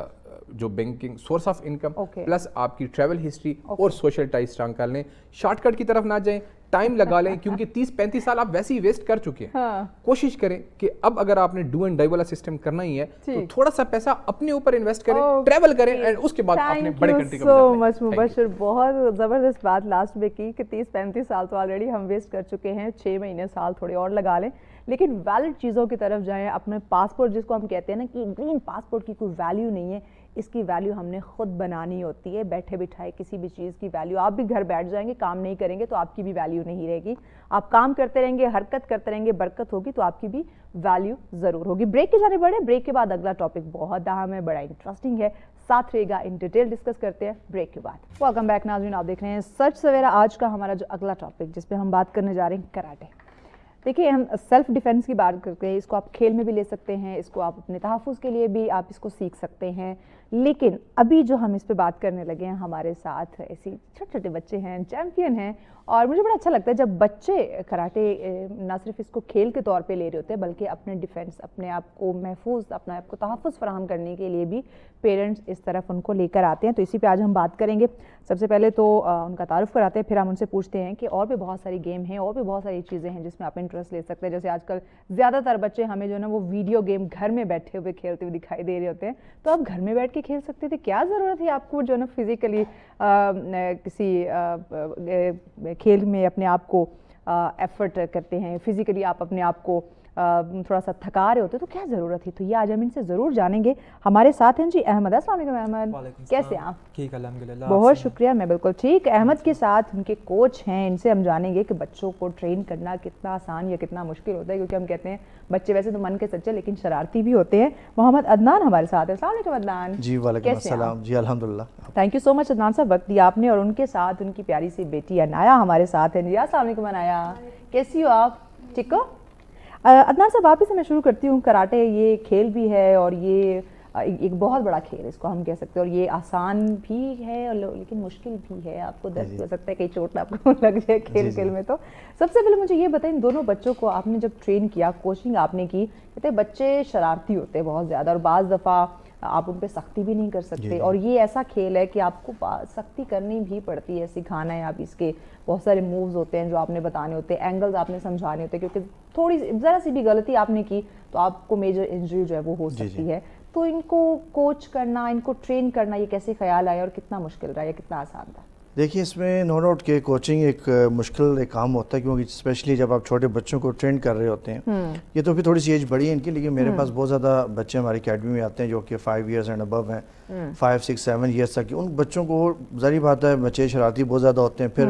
A: جو banking source of income, plus آپ کی ٹریول ہسٹری اور سوشل ٹائی اسٹرانگ کر لیں. شارٹ کٹ کی طرف نہ جائیں, ٹائم لگا لیں کیونکہ 30-35 سال آپ ویسے ہی ویسٹ کر چکے ہیں. کوشش کریں کہ اب اگر آپ نے ڈو اینڈ ڈائی والا سسٹم کرنا ہی ہے تو تھوڑا سا پیسہ اپنے اوپر انویسٹ کریں, ٹریول کریں, اینڈ اس کے بعد اپنے بڑے کنٹری کا
B: سو مچ مبشر. بہت زبردست بات لاسٹ میں کی کہ 30-35 سال تو آلریڈی ہم ویسٹ کر چکے ہیں, 6 مہینے سال تھوڑے اور لگا لیں, لیکن ویلڈ چیزوں کی طرف جائیں. اپنے پاسپورٹ جس کو ہم کہتے ہیں نا کہ گرین پاسپورٹ کی کوئی ویلیو نہیں ہے, اس کی ویلیو ہم نے خود بنانی ہوتی ہے. بیٹھے بٹھائے کسی بھی چیز کی ویلیو, آپ بھی گھر بیٹھ جائیں گے کام نہیں کریں گے تو آپ کی بھی ویلیو نہیں رہے گی. آپ کام کرتے رہیں گے, حرکت کرتے رہیں گے, برکت ہوگی تو آپ کی بھی ویلیو ضرور ہوگی. بریک کی جانب بڑھیں, بریک کے بعد اگلا ٹاپک بہت اہم ہے, بڑا انٹرسٹنگ ہے, ساتھ رہے گا, ان ڈیٹیل ڈسکس کرتے ہیں بریک کے بعد. ویلکم بیک ناظرین, آپ دیکھ رہے ہیں سچ سویرا. آج کا ہمارا جو اگلا ٹاپک جس پہ ہم بات کرنے جا رہے ہیں کراٹے. دیکھیے, ہم سیلف ڈیفینس کی بات کرتے ہیں, اس کو آپ کھیل میں بھی لے سکتے ہیں, اس کو آپ اپنے تحفظ کے لیے بھی آپ اس کو سیکھ سکتے ہیں. لیکن ابھی جو ہم اس پہ بات کرنے لگے ہیں, ہمارے ساتھ ایسی چھوٹے چھوٹے بچے ہیں, چیمپئن ہیں, اور مجھے بڑا اچھا لگتا ہے جب بچے کراٹے نہ صرف اس کو کھیل کے طور پہ لے رہے ہوتے ہیں بلکہ اپنے ڈیفینس, اپنے آپ کو محفوظ, اپنے آپ کو تحفظ فراہم کرنے کے لیے بھی پیرنٹس اس طرف ان کو لے کر آتے ہیں. تو اسی پہ آج ہم بات کریں گے. سب سے پہلے تو ان کا تعارف کراتے ہیں, پھر ہم ان سے پوچھتے ہیں کہ اور بھی بہت ساری گیم ہیں, اور بھی بہت ساری چیزیں ہیں جس میں آپ انٹرسٹ لے سکتے ہیں. جیسے آج کل زیادہ تر بچے ہمیں جو ہے نا وہ ویڈیو گیم گھر میں بیٹھے ہوئے کھیلتے ہوئے دکھائی دے رہے ہوتے ہیں. تو آپ گھر میں بیٹھ کے کھیل سکتے تھے, کیا ضرورت ہے آپ کو جو ہے نا فزیکلی کسی کھیل میں اپنے آپ کو ایفرٹ کرتے ہیں, فزیکلی آپ اپنے آپ کو تھوڑا سا تھکا رہے ہوتے, تو کیا ضرورت ہے؟ تو یہ آج ہم ان سے ضرور جانیں گے. ہمارے ساتھ ہیں جی احمد. السلام علیکم احمد, کیسے ہیں آپ؟
C: ٹھیک, الحمدللہ.
B: بہت شکریہ, میں بالکل ٹھیک. احمد کے ساتھ ان کے کوچ ہیں, ان سے ہم جانیں گے کہ بچوں کو ٹرین کرنا کتنا آسان یا کتنا مشکل ہوتا ہے, کیونکہ ہم کہتے ہیں بچے ویسے تو من کے سچے لیکن شرارتی بھی ہوتے ہیں. محمد عدنان ہمارے ساتھ ہے. السلام علیکم عدنان.
C: جی وعلیکم السلام. جی الحمدللہ.
B: تھینک یو سو مچ عدنان صاحب, وقت دیا آپ نے. اور ان کے ساتھ ان کی پیاری سی بیٹی انایا ہمارے ساتھ ہیں. جی السلام علیکم انایا, کیسی ہو آپ؟ ٹھیک ہو؟ عدنان صاحب آپ ہی سے میں شروع کرتی ہوں. کراٹے یہ کھیل بھی ہے اور یہ ایک بہت بڑا کھیل ہے, اس کو ہم کہہ سکتے ہیں, اور یہ آسان بھی ہے لیکن مشکل بھی ہے. آپ کو درد ہو سکتا ہے کہیں چوٹ آپ کو لگ جائے کھیل میں. تو سب سے پہلے مجھے یہ بتائیں, دونوں بچوں کو آپ نے جب ٹرین کیا, کوچنگ آپ نے کی, کہتے ہیں بچے شرارتی ہوتے ہیں بہت زیادہ, اور بعض دفعہ آپ ان پہ سختی بھی نہیں کر سکتے, اور یہ ایسا کھیل ہے کہ آپ کو سختی کرنی بھی پڑتی ہے, سکھانا ہے. آپ اس کے بہت سارے مووز ہوتے ہیں جو آپ نے بتانے ہوتے ہیں, اینگلز آپ نے سمجھانے ہوتے ہیں, کیونکہ تھوڑی ذرا سی بھی غلطی آپ نے کی تو آپ کو میجر انجری جو ہے وہ ہو سکتی ہے. تو ان کو کوچ کرنا, ان کو ٹرین کرنا, یہ کیسے خیال آیا اور کتنا مشکل رہا یا کتنا آسان تھا؟
C: دیکھیے, اس میں نو ڈاؤٹ کہ کوچنگ ایک مشکل ایک کام ہوتا ہے, کیونکہ اسپیشلی جب آپ چھوٹے بچوں کو ٹرین کر رہے ہوتے ہیں. یہ تو پھر تھوڑی سی ایج بڑی ہے ان کی, لیکن میرے پاس بہت زیادہ بچے ہماری اکیڈمی میں آتے ہیں جو کہ 5 ایئرز اینڈ ابو ہیں, 5, 6, 7 ایئرس تک. ان بچوں کو ظاہری بات ہے بچے شرارتی بہت زیادہ ہوتے ہیں. پھر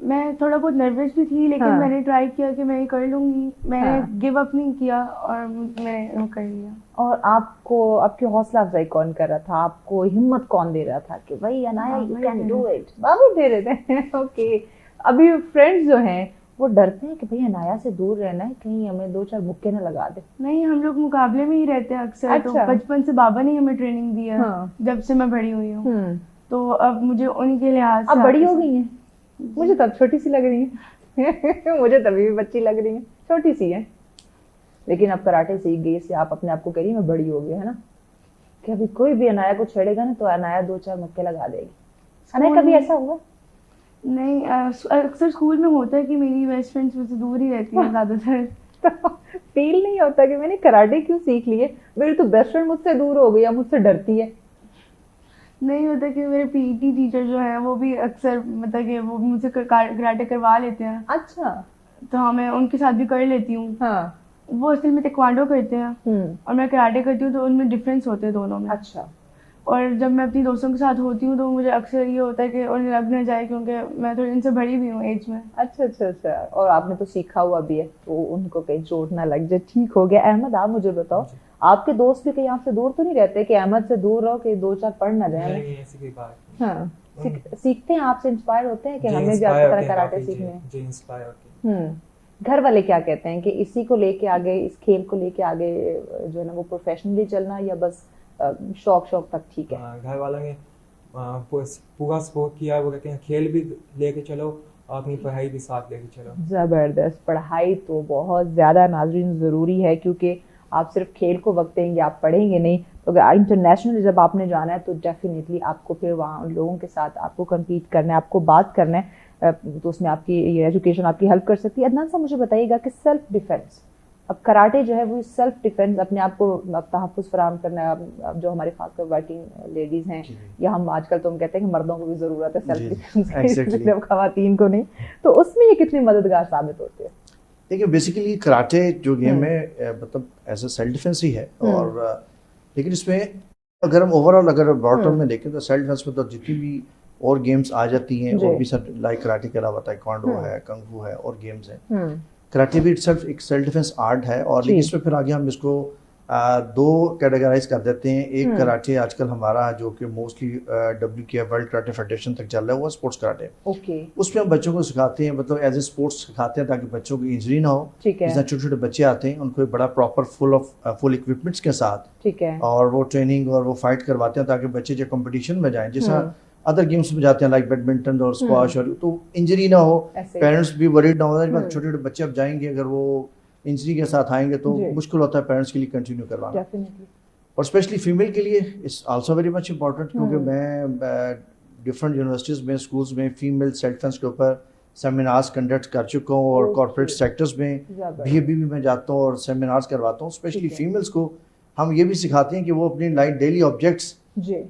D: میں تھوڑا بہت نروس بھی تھی لیکن
B: ہاں.
D: میں نے ٹرائی کیا کہ میں یہ کر لوں گی. میں نے گیو اپ نہیں کیا اور میں نے وہ کر لیا.
B: اور آپ کو آپ کی حوصلہ افزائی کون کر رہا تھا, آپ کو ہمت کون دے رہا تھا کہ بھائی Anaya you can do it? بابو دے رہے تھے. اوکے. ابھی فرینڈس جو ہیں وہ ڈرتے ہیں کہ بھئی انایا سے دور رہنا ہے, کہیں ہمیں 2-4 مکے نہ لگا دے.
D: نہیں, ہم لوگ مقابلے میں ہی رہتے ہیں اکثر. تو بچپن سے بابا نے ہمیں ٹریننگ دی ہے جب سے میں بڑی ہوئی ہوں. تو اب مجھے ان کے لحاظ سے.
B: اب بڑی ہو گئی ہیں, مجھے تب چھوٹی سی لگ رہی ہیں. مجھے تبھی بھی بچی لگ رہی ہیں, چھوٹی سی ہیں. لیکن اب کراٹے سیکھ گئی, اس سے آپ اپنے آپ کو کہہ رہی ہیں میں بڑی ہو گئی, ہے نا, کہ ابھی کوئی بھی انایا کو چھیڑے گا نا تو انایا 2-4 مکے لگا دے گی. انایا کبھی ایسا ہوا؟
D: نہیں, اکثر اسکول میں ہوتا ہے کہ میری بیسٹ فرینڈس مجھ سے دور ہی رہتی ہیں زیادہ تر.
B: تو فیل نہیں ہوتا کہ میں نے کراٹے کیوں سیکھ لیے, میری تو بیسٹ فرینڈ مجھ سے دور ہو گئی یا مجھ سے ڈرتی ہے؟
D: نہیں ہوتا کہ میرے پی ٹی ٹیچر جو ہیں وہ بھی اکثر مطلب کہ وہ مجھ سے کراٹے کروا لیتے ہیں.
B: اچھا.
D: تو میں ان کے ساتھ بھی کر لیتی ہوں.
B: ہاں.
D: وہ اصل میں ٹیکوانڈو کرتے ہیں اور میں کراٹے کرتی ہوں, تو ان میں ڈفرینس ہوتے ہیں دونوں میں.
B: اچھا.
D: اور جب میں اپنی دوستوں کے ساتھ ہوتی ہوں تو مجھے اکثر یہ ہوتا ہے کہ انہیں لگ نہ جائے کیونکہ میں تھوڑی ان سے بڑی بھی ہوں ایج میں.
B: اچھا اچھا اچھا. اور آپ نے تو سیکھا ہوا بھی ہے تو ان کو کہیں چوٹ نہ لگ جائے. ٹھیک ہو گیا. احمد آپ مجھے بتاؤ, آپ کے دوست بھی کہیں آپ سے دور تو نہیں رہتے کہ احمد سے دور رہو کہ 2-4 پڑھ نہ جائیں؟
E: ایسی کوئی بات نہیں.
B: ہاں, سیکھتے ہیں آپ سے, انسپائر ہوتے ہیں کہ ہمیں بھی آپ کی طرح کراٹے سیکھنے ہیں.
E: جی انسپائر ہوتے ہیں.
B: گھر والے کیا کہتے ہیں کہ اسی کو لے کے آگے, اس کھیل کو لے کے آگے جو ہے نا وہ پروفیشنلی چلنا یا بس شوق تک ٹھیک ہے؟
E: گھر والوں نے پورا سپورٹ کیا. وہ کہتے ہیں کھیل بھی لے کے چلو اور اپنی پڑھائی بھی ساتھ لے کے چلو.
B: زبردست. پڑھائی تو بہت زیادہ ناظرین ضروری ہے, کیونکہ آپ صرف کھیل کو وقت دیں گے, آپ پڑھیں گے نہیں, تو انٹرنیشنل جب آپ نے جانا ہے تو ڈیفینیٹلی آپ کو پھر وہاں لوگوں کے ساتھ آپ کو کمپیٹ کرنا ہے, آپ کو بات کرنا ہے, تو اس میں آپ کی یہ ایجوکیشن آپ کی ہیلپ کر سکتی ہے. عدنان صاحب مجھے بتائیے گا کہ سیلف ڈیفینس, اب کراٹے جو ہے وہ سیلف ڈیفینس, اپنے آپ کو تحفظ فراہم کرنا ہے. اب جو ہمارے خاص کر ورکنگ لیڈیز ہیں یا ہم آج کل تو ہم کہتے ہیں کہ مردوں کو بھی ضرورت ہے سیلف ڈیفینس کی, خواتین کو نہیں, تو اس میں یہ کتنی مددگار ثابت ہوتی ہے؟
C: دیکھیے بیسیکلی کراٹے جو گیم ہے مطلب ایز اے سیلف ڈیفینس ہی ہے, اور لیکن اس میں اگر ہم اوور آل اگر براڈ ٹرم میں دیکھیں تو سیلف ڈیفینس میں تو جتنی بھی اور گیمز آ جاتی ہیں اور بھی سب لائک کراٹے کے علاوہ تائیکوانڈو ہے, کنگ فو ہے اور گیمز ہیں. کراٹے بھی اٹ ایک سیلف ڈیفینس آرٹ ہے, اور لیکن اس میں پھر آگے ہم اس کو 2 کیٹیگرائز کر دیتے ہیں. ایک کراٹے آج کل ہمارا جو کہ mostly WKF world karate federation تک چل رہا ہے وہ اسپورٹس کراٹے. اس میں ہم بچوں کو سکھاتے ہیں, مطلب ایز اے اسپورٹس سکھاتے ہیں تاکہ بچوں کو انجری نہ ہو. جس طرح چھوٹے چھوٹے بچے آتے ہیں ان کو بڑا پراپر فل اکوپمنٹس کے ساتھ اور وہ ٹریننگ اور وہ فائٹ کرواتے ہیں تاکہ بچے جب کمپٹیشن میں جائیں, جیسا ادر گیمس میں جاتے ہیں لائک بیڈمنٹن اور اسکواش, اور تو انجری نہ ہو, پیرنٹس بھی ورڈ نہ ہو. چھوٹے چھوٹے بچے اب جائیں گے, اگر وہ انجری کے ساتھ آئیں گے تو مشکل ہوتا ہے پیرنٹس کے لیے کنٹینیو کروانا. اور اسپیشلی فیمیل کے لیے it's also very much important, کیونکہ میں ڈفرینٹ یونیورسٹیز میں اسکولس میں فیمیل سیلف ڈیفینس کے اوپر سیمینارز کنڈکٹ کر چکا ہوں, اور کارپوریٹ سیکٹرز میں بھی میں جاتا ہوں اور سیمینارز کرواتا ہوں. اسپیشلی فیمیلس کو ہم یہ بھی سکھاتے ہیں کہ وہ اپنی like daily objects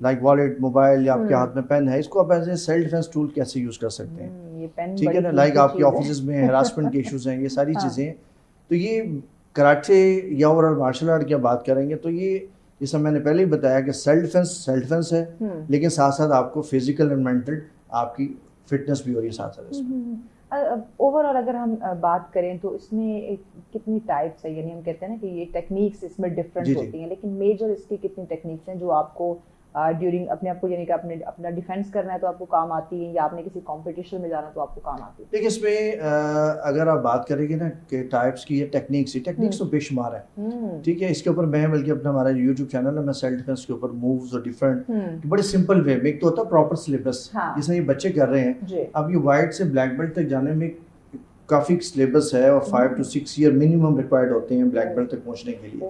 C: like wallet, mobile یا آپ کے ہاتھ میں پین ہے, اس کو آپ as a self defence tool کیسے یوز کر سکتے ہیں. ٹھیک ہے نا, لائک آپ کے آفیسز میں ہراسمنٹ کے ایشوز ہیں, یہ ساری چیزیں. تو یہ کراٹے یا اوور آل مارشل آرٹ کی بات کریں گے تو یہ جیسا میں نے پہلے ہی بتایا کہ سیلف ڈیفینس ہے, لیکن ساتھ ساتھ آپ کو فزیکل اینڈ مینٹل آپ کی فٹنس بھی ہو رہی ہے ساتھ ساتھ اس میں.
B: اوور آل اگر ہم بات کریں تو اس میں کتنی ٹائپس ہے, یعنی ہم کہتے ہیں نا کہ یہ ٹیکنیکس اس میں ڈفرینٹ ہوتی ہیں, لیکن میجر اس کی کتنی ٹیکنیکس ہیں جو آپ کو ڈیورنگ اپنے آپ کو یعنی کہ اپنا ڈیفینس کرنا ہے تو آپ کو کام آتی ہے, یا آپ نے کسی کمپٹیشن میں جانا تو آپ کو کام آتی ہے؟
C: دیکھیے اس میں اگر آپ بات کریں گے نا کہ ٹائپس کی یا ٹیکنیکس تو بے شمار ہے. ٹھیک ہے, اس کے اوپر میں بلکہ اپنا ہمارا یوٹیوب چینل ہے, میں سیلف ڈیفینس کے اوپر مووز اور ڈفرینٹ بڑے سمپل وے میں, ایک تو ہوتا ہے پراپر سلیبس جس میں یہ بچے کر رہے ہیں. اب یہ وائٹ سے بلیک بیلٹ تک جانے میں کافی سلیبس ہے اور 5 to 6 ایئر منیمم ریکوائرڈ ہوتے ہیں بلیک بیلٹ تک پہنچنے کے لیے.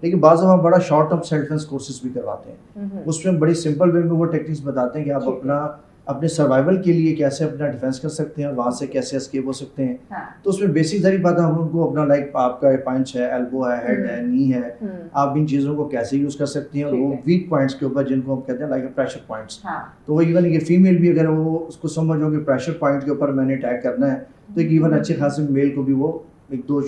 C: لیکن بعض دفعہ بڑا short term self defence courses بھی کرواتے ہیں, اس میں بڑی سمپل وے میں وہ ٹیکنیکس بتاتے ہیں کہ آپ اپنے سروائیول کے لیے کیسے اپنا ڈیفینس کر سکتے ہیں اور وہاں سے کیسے اسکیپ ہو سکتے ہیں. تو اس میں بیسک ساری بات ہم ان کو اپنا لائک آپ کا پنچ ہے, ایلبو ہے, ہیڈ ہے, نی ہے, آپ ان چیزوں کو کیسے یوز کر سکتے ہیں, اور وہ ویک پوائنٹس کے اوپر جن کو ہم کہتے ہیں لائک پریشر پوائنٹس. تو وہ ایون کہ فیمیل بھی اگر وہ اس کو سمجھو کہ پریشر پوائنٹ کے اوپر میں نے اٹیک کرنا ہے تو ایک ایون اچھے خاصے میل کو بھی وہ 1-2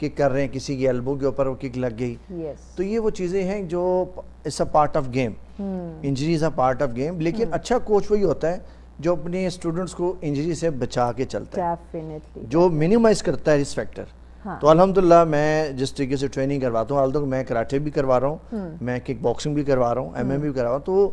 C: کک کر رہے ہیں, کسی کی ایلبو کے اوپر وہ کک لگ گئی.
B: یس
C: تو یہ وہ چیزیں ہیں جو it's a part of game, injury is a part of game. لیکن اچھا کوچ وہی ہوتا ہے جو اپنے اسٹوڈنٹس کو انجری سے بچا کے چلتا ہے,
B: ڈیفینیٹلی
C: جو منیمائز کرتا ہے رسک فیکٹر. تو الحمدللہ میں جس طریقے سے ٹریننگ کرواتا ہوں, آلدو میں کراٹے بھی کروا رہا ہوں, میں کک باکسنگ بھی کروا رہا ہوں, MMA بھی کروا رہا ہوں, تو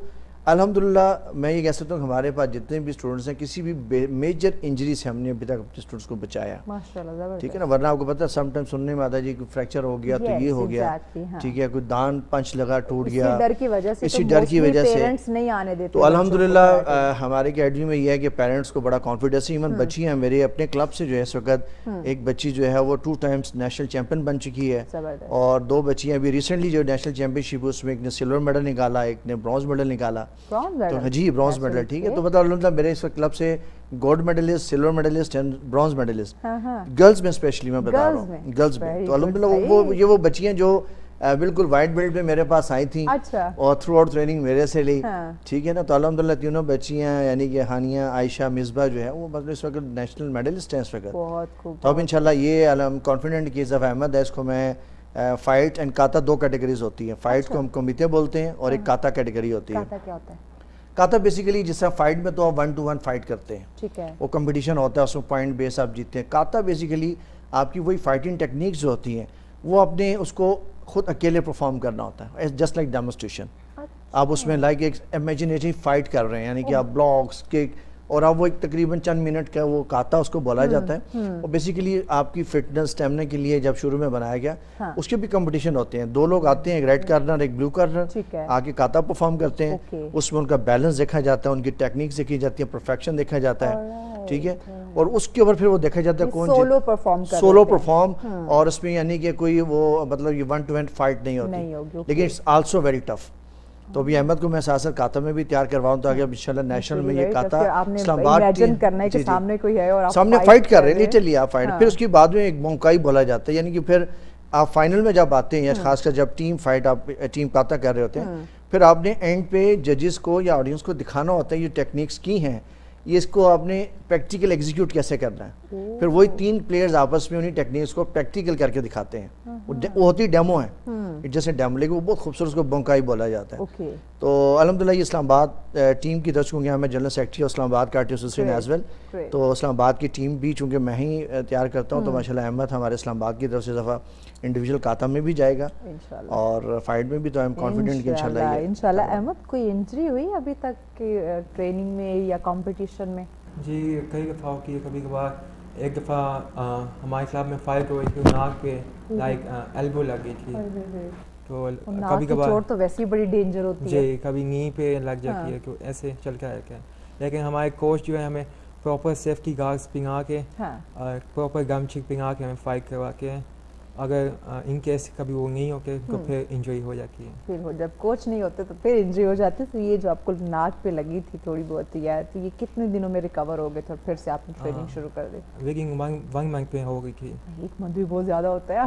C: الحمدللہ میں یہ کہہ سکتا ہوں کہ ہمارے پاس جتنے بھی اسٹوڈنٹس ہیں کسی بھی میجر انجری سے ہم نے ابھی تک اپنے اسٹوڈنٹس کو بچایا.
B: ماشاءاللہ زبردست.
C: ٹھیک ہے نا, ورنہ آپ کو پتہ ہے سم ٹائم سننے میں آتا ہے جی کوئی فریکچر ہو گیا تو یہ ہو گیا, ٹھیک ہے, کوئی دان پنچ لگا ٹوٹ گیا,
B: اسی ڈر کی وجہ سے,
C: اسی ڈر کی وجہ سے
B: پیرنٹس نہیں آنے دیتے.
C: تو الحمدللہ ہمارے اکیڈمی میں یہ ہے کہ پیرنٹس کو بڑا کانفیڈنس ہے. ایون بچی ہیں میرے اپنے کلب سے جو ہے اس وقت, ایک بچی جو ہے وہ 2 ٹائمز نیشنل چیمپئن بن چکی ہے, اور 2 بچیاں ابھی ریسنٹلی جو نیشنل چیمپئن شپ اس میں ایک نے سلور میڈل نکالا, ایک نے برونز میڈل نکالا. تو جی برونز میڈل, ٹھیک ہے. تو بتا الحمدللہ میرے اس کلب سے gold medallist, silver medallist and bronze medallist girls میں اسپیشلی میں بتا رہا ہوں, گرلز میں. تو الحمدللہ یہ وہ بچیاں جو بالکل وائٹ بیلٹ میں میرے پاس آئی تھیں اور تھرو آؤٹ ٹریننگ میرے سے لی, ٹھیک ہے نا. تو الحمدللہ تینوں بچیاں یعنی کہ ہانیہ, عائشہ, مصباح جو ہے وہ مطلب اس وقت نیشنل میڈلسٹ ہیں اس وقت. تو اب انشاءاللہ یہ کانفیڈنٹ کہ ظفر احمد ہے, اس کو میں فائٹ اینڈ کاتا 2 کیٹیگریز ہوتی ہیں. فائٹ کو ہم کمیتے بولتے ہیں اور ایک کاتا کیٹیگری ہوتی ہے.
B: کیا ہوتا ہے
C: کاتا؟ بیسیکلی جس طرح فائٹ میں تو آپ 1 to 1 فائٹ کرتے ہیں,
B: ٹھیک ہے,
C: وہ کمپٹیشن ہوتا ہے, اس میں پوائنٹ بیس آپ جیتتے ہیں. کاتا بیسیکلی آپ کی وہی فائٹنگ ٹیکنیکس جو ہوتی ہیں وہ اپنے اس کو خود اکیلے پرفارم کرنا ہوتا ہے, جسٹ لائک ڈیمونسٹریشن. آپ اس میں لائک ایک امیجنیٹو فائٹ کر رہے ہیں, یعنی کہ آپ بلاکس کک, اور اب وہ ایک تقریباً چند منٹ کا وہ کاتا اس کو بولا جاتا ہے. اور بیسیکلی آپ کی فٹنس اسٹیمنا کے لیے جب شروع میں بنایا گیا, اس کے بھی کمپٹیشن ہوتے ہیں. 2 لوگ آتے ہیں, ایک ریڈ کارنر ایک بلو کارنر, آ کے کاتا پرفارم کرتے ہیں. اس میں ان کا بیلنس دیکھا جاتا ہے, ان کی ٹیکنیکس دیکھی جاتی ہے, پرفیکشن دیکھا جاتا ہے, ٹھیک ہے. اور اس کے اوپر پھر وہ دیکھا جاتا ہے کون سولو پرفارم, اور اس میں یعنی کہ کوئی وہ مطلب یہ 1 to 1 فائٹ نہیں ہوتی, لیکن اٹس آلسو ویری ٹف. تو ابھی احمد کو میں ساتھ کاتا میں بھی تیار کرواؤں تاکہ اب انشاءاللہ نیشنل میں یہ کاتا اسلام آباد سامنے فائٹ کر رہے ہیں, لٹرلی آپ فائٹ. پھر اس کے بعد میں ایک بونکائی بولا جاتا ہے, یعنی کہ پھر آپ فائنل میں جب آتے ہیں, یا خاص کر جب ٹیم فائٹ آپ ٹیم کاتا کر رہے ہوتے ہیں, پھر آپ نے اینڈ پہ ججز کو یا آڈینس کو دکھانا ہوتا ہے یہ ٹیکنیکس کی ہیں, یہ اس کو آپ نے پریکٹیکل ایگزیکیوٹ کیسے کرنا ہے. پھر وہی 3 پلیئرز آپس میں انہیں ٹیکنیکس کو پریکٹیکل کر کے دکھاتے ہیں. وہ ہوتی ڈیمو ہے, جیسے ڈیمو, لیکن وہ بہت خوبصورت, اس کو بونکائی بولا جاتا ہے. تو الحمدللہ یہ اسلام آباد ٹیم کی طرف چونکہ میں جنرل سیکرٹری اور اسلام آباد کراٹے ایسوسیشن ایز ویل, تو اسلام آباد کی ٹیم بھی چونکہ میں ہی تیار کرتا ہوں, تو ماشاءاللہ احمد ہمارے اسلام آباد کی طرف سے دفعہ انڈیویجول کاتا میں بھی جائے گا اور فائٹ میں بھی. تو آئی ایم کانفیڈنٹ کہ
B: انشاءاللہ. احمد کوئی انجری ہوئی ابھی تک کی ٹریننگ میں یا کمپٹیشن میں؟
E: جی کئی دفعہ ہوتی ہے. کبھی کبھار ایک دفعہ ہمارے کلب میں فائٹ ہوئی تھی, ناک پہ لائک ایلبو لگ گئی تھی. تو کبھی کبھار
B: چوٹ تو ویسے ہی بڑی ڈینجر ہوتی ہے,
E: جی کبھی نی پہ لگ جاتی ہے, کہ ایسے چل کے آیا کیا. لیکن ہمارے کوچ جو ہے ہمیں پراپر سیفٹی گارڈس پنگا کے, پراپر گم چھک پنگا کے ہمیں فائٹ کروا کے, اگر ان کیس کبھی وہ نہیں ہوتے تو پھر انجری ہو جاتی ہے.
B: پھر جب کوچ نہیں ہوتے تو پھر انجری ہو جاتی ہے. تو یہ جو آپ کو ناک پہ لگی تھی تھوڑی بہت ہے, تو یہ کتنے دنوں میں ریکور ہو گئے تھے اور پھر سے آپ نے ٹریننگ شروع کر دی؟
E: لیکن 1 منتھ پہ ہو گئی تھی.
B: 1 منتھ بھی بہت زیادہ ہوتا ہے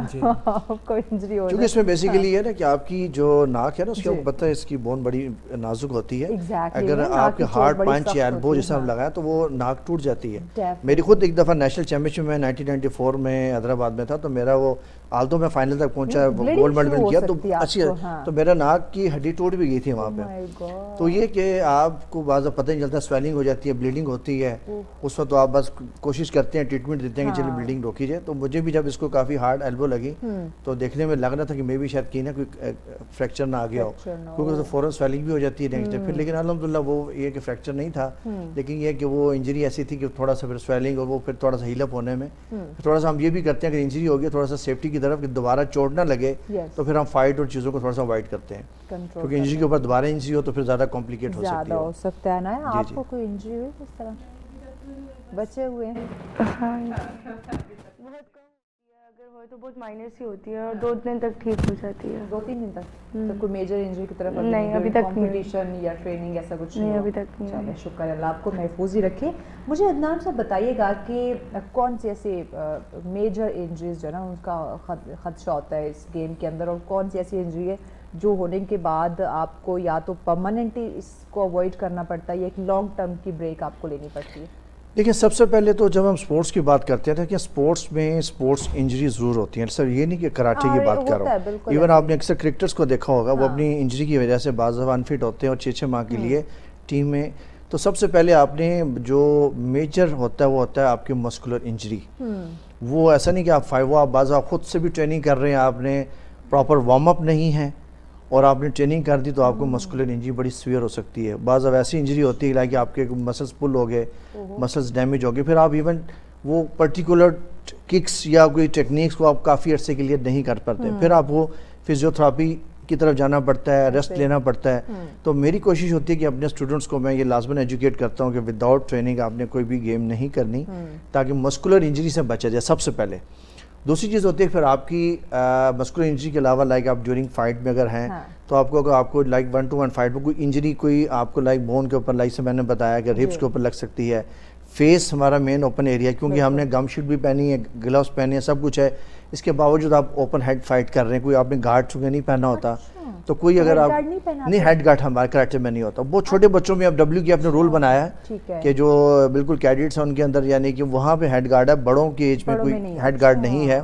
B: آپ کو انجری ہو.
C: کیونکہ اس میں بیسیکلی یہ نا کہ آپ کی جو ناک ہے نا, اس کے پتہ ہے اس کی بون بڑی نازک ہوتی ہے. اگر آپ کے ہارڈ پنچ یا ایلبو جیسا لگایا تو وہ ناک ٹوٹ جاتی ہے. میری خود ایک دفعہ نیشنل چیمپئن شپ میں 1994 میں حیدرآباد میں تھا, تو میرا وہ آلتو میں فائنل تک پہنچا, گولڈ میڈل کیا, تو اچھی, تو میرا ناک کی ہڈی ٹوٹ بھی گئی تھی وہاں پہ. تو یہ کہ آپ کو بعض پتہ نہیں چلتا, سویلنگ ہو جاتی ہے, بلیڈنگ ہوتی ہے, اس وقت تو آپ بس کوشش کرتے ہیں, ٹریٹمنٹ دیتے ہیں کہ چلے بلیڈنگ روکی جائے. تو مجھے بھی جب اس کو کافی ہارڈ ایلبو لگی تو دیکھنے میں لگ رہا تھا کہ میں بھی شاید کی نا کوئی فریکچر نہ آ گیا ہو, کیونکہ فوراً سویلنگ بھی ہو جاتی ہے نیکسٹ ڈے پھر. لیکن الحمدللہ وہ یہ کہ فریکچر نہیں تھا, لیکن یہ کہ وہ انجری ایسی تھی کہ تھوڑا سا پھر سویلنگ اور وہ پھر تھوڑا سا ہیل اپ ہونے میں تھوڑا سا ہم یہ بھی کرتے ہیں کہ انجری ہو گیا تھوڑا سا سیفٹی کی طرف, کہ دوبارہ چوٹ نہ لگے, تو پھر ہم فائٹ اور چیزوں کو تھوڑا سا اوائڈ کرتے ہیں, کیونکہ انجری کے اوپر دوبارہ انجری ہو تو پھر زیادہ کمپلیکیٹ ہو سکتی ہے.
B: ہو سکتا ہے نا. آپ کو کوئی انجری ہوئی اس طرح؟ بچے ہوئے ہیں؟
D: اگر ہوئے تو بہت مائنر سی ہوتی ہے اور 2 دن تک ٹھیک ہو جاتی ہے.
B: 2-3 دن تک؟ تو کوئی میجر انجری کی طرف
D: نہیں ابھی تک
B: کمپٹیشن یا ٹریننگ ایسا کچھ
D: نہیں ابھی تک نہیں.
B: چلے شکر اللہ آپ کو محفوظ ہی رکھے. مجھے عدنان صاحب بتائیے گا کہ کون سی ایسی میجر انجریز جو ہے نا ان کا خدشہ ہوتا ہے اس گیم کے اندر, اور کون سی ایسی انجری ہے جو ہونے کے بعد آپ کو یا تو پرماننٹلی اس کو اوائڈ کرنا پڑتا ہے یا ایک لانگ ٹرم کی بریک آپ کو لینی پڑتی ہے؟
C: دیکھیں سب سے پہلے تو جب ہم سپورٹس کی بات کرتے ہیں کہ سپورٹس میں سپورٹس انجری ضرور ہوتی ہیں. سر یہ نہیں کہ کراٹے کی بات کر رہا ہوں, ایون آپ نے اکثر کرکٹرز کو دیکھا ہوگا وہ اپنی انجری کی وجہ سے بعض دفعہ انفٹ ہوتے ہیں اور 6 ماہ کے لیے ٹیم میں. تو سب سے پہلے آپ نے جو میجر ہوتا ہے وہ ہوتا ہے آپ کی مسکولر انجری. وہ ایسا نہیں کہ آپ آپ بعض آپ خود سے بھی ٹریننگ کر رہے ہیں, آپ نے پراپر وارم اپ نہیں ہے اور آپ نے ٹریننگ کر دی تو آپ کو مسکولر انجری بڑی سویئر ہو سکتی ہے. بعض اب ایسی انجری ہوتی ہے لائک آپ کے مسلس پل ہو گئے, مسلس ڈیمیج ہو گئے, پھر آپ ایون وہ پرٹیکولر ککس یا کوئی ٹیکنیکس کو آپ کافی عرصے کے لیے نہیں کر پاتے, پھر آپ کو فزیوتھراپی کی طرف جانا پڑتا ہے, ریسٹ لینا پڑتا ہے. تو میری کوشش ہوتی ہے کہ اپنے اسٹوڈنٹس کو میں یہ لازماً ایجوکیٹ کرتا ہوں کہ وداؤٹ ٹریننگ آپ نے کوئی بھی گیم نہیں کرنی تاکہ مسکولر انجری سے بچا جائے سب سے پہلے. دوسری چیز ہوتی ہے پھر آپ کی مسکولر انجری کے علاوہ لائک آپ ڈیورنگ فائٹ میں اگر ہیں تو آپ کو اگر آپ کو لائک 1-to-1 فائٹ میں کوئی انجری کوئی آپ کو لائک بون کے اوپر لائک سے میں نے بتایا کہ ربس کے اوپر لگ سکتی ہے. فیس ہمارا مین اوپن ایریا کیونکہ ہم نے گم شیٹ بھی پہنی ہے, گلوز پہنے ہیں, سب کچھ ہے, اس کے باوجود آپ اوپن ہیڈ فائٹ کر رہے ہیں. کوئی آپ نے گارڈ چونکہ نہیں پہنا ہوتا تو کوئی اگر آپ نہیں ہیڈ گارڈ ہمارے کراٹے میں نہیں ہوتا. بہت چھوٹے بچوں میں اب ڈبلیو کی آپ نے رول بنایا ہے کہ جو بالکل کیڈٹس ہیں ان کے اندر یعنی کہ وہاں پہ ہیڈ گارڈ ہے, بڑوں کی ایج میں کوئی ہیڈ گارڈ نہیں ہے.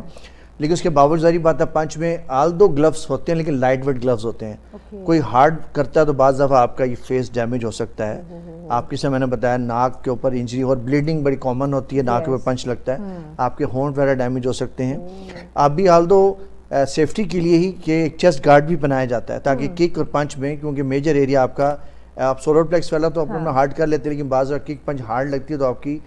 C: لیکن اس کے باوجود ظاہری بات ہے پنچ میں آل دو گلوز ہوتے ہیں لیکن لائٹ ویٹ گلوز ہوتے ہیں. کوئی ہارڈ کرتا ہے تو بعض دفعہ آپ کا یہ فیس ڈیمیج ہو سکتا ہے. آپ کسے میں نے بتایا ناک کے اوپر انجری اور بلیڈنگ بڑی کامن ہوتی ہے, ناک کے اوپر پنچ لگتا ہے, آپ کے ہونٹ وغیرہ ڈیمیج ہو سکتے ہیں. آپ بھی آل دو سیفٹی کے لیے ہی کہ ایک چیسٹ گارڈ بھی بنایا جاتا ہے تاکہ کک اور پنچ میں کیونکہ میجر ایریا آپ کا آپ سولر پلیکس والا تو اپنا ہارڈ کر لیتے ہیں لیکن بعض دفعہ کک پنچ ہارڈ لگتی ہے تو آپ کی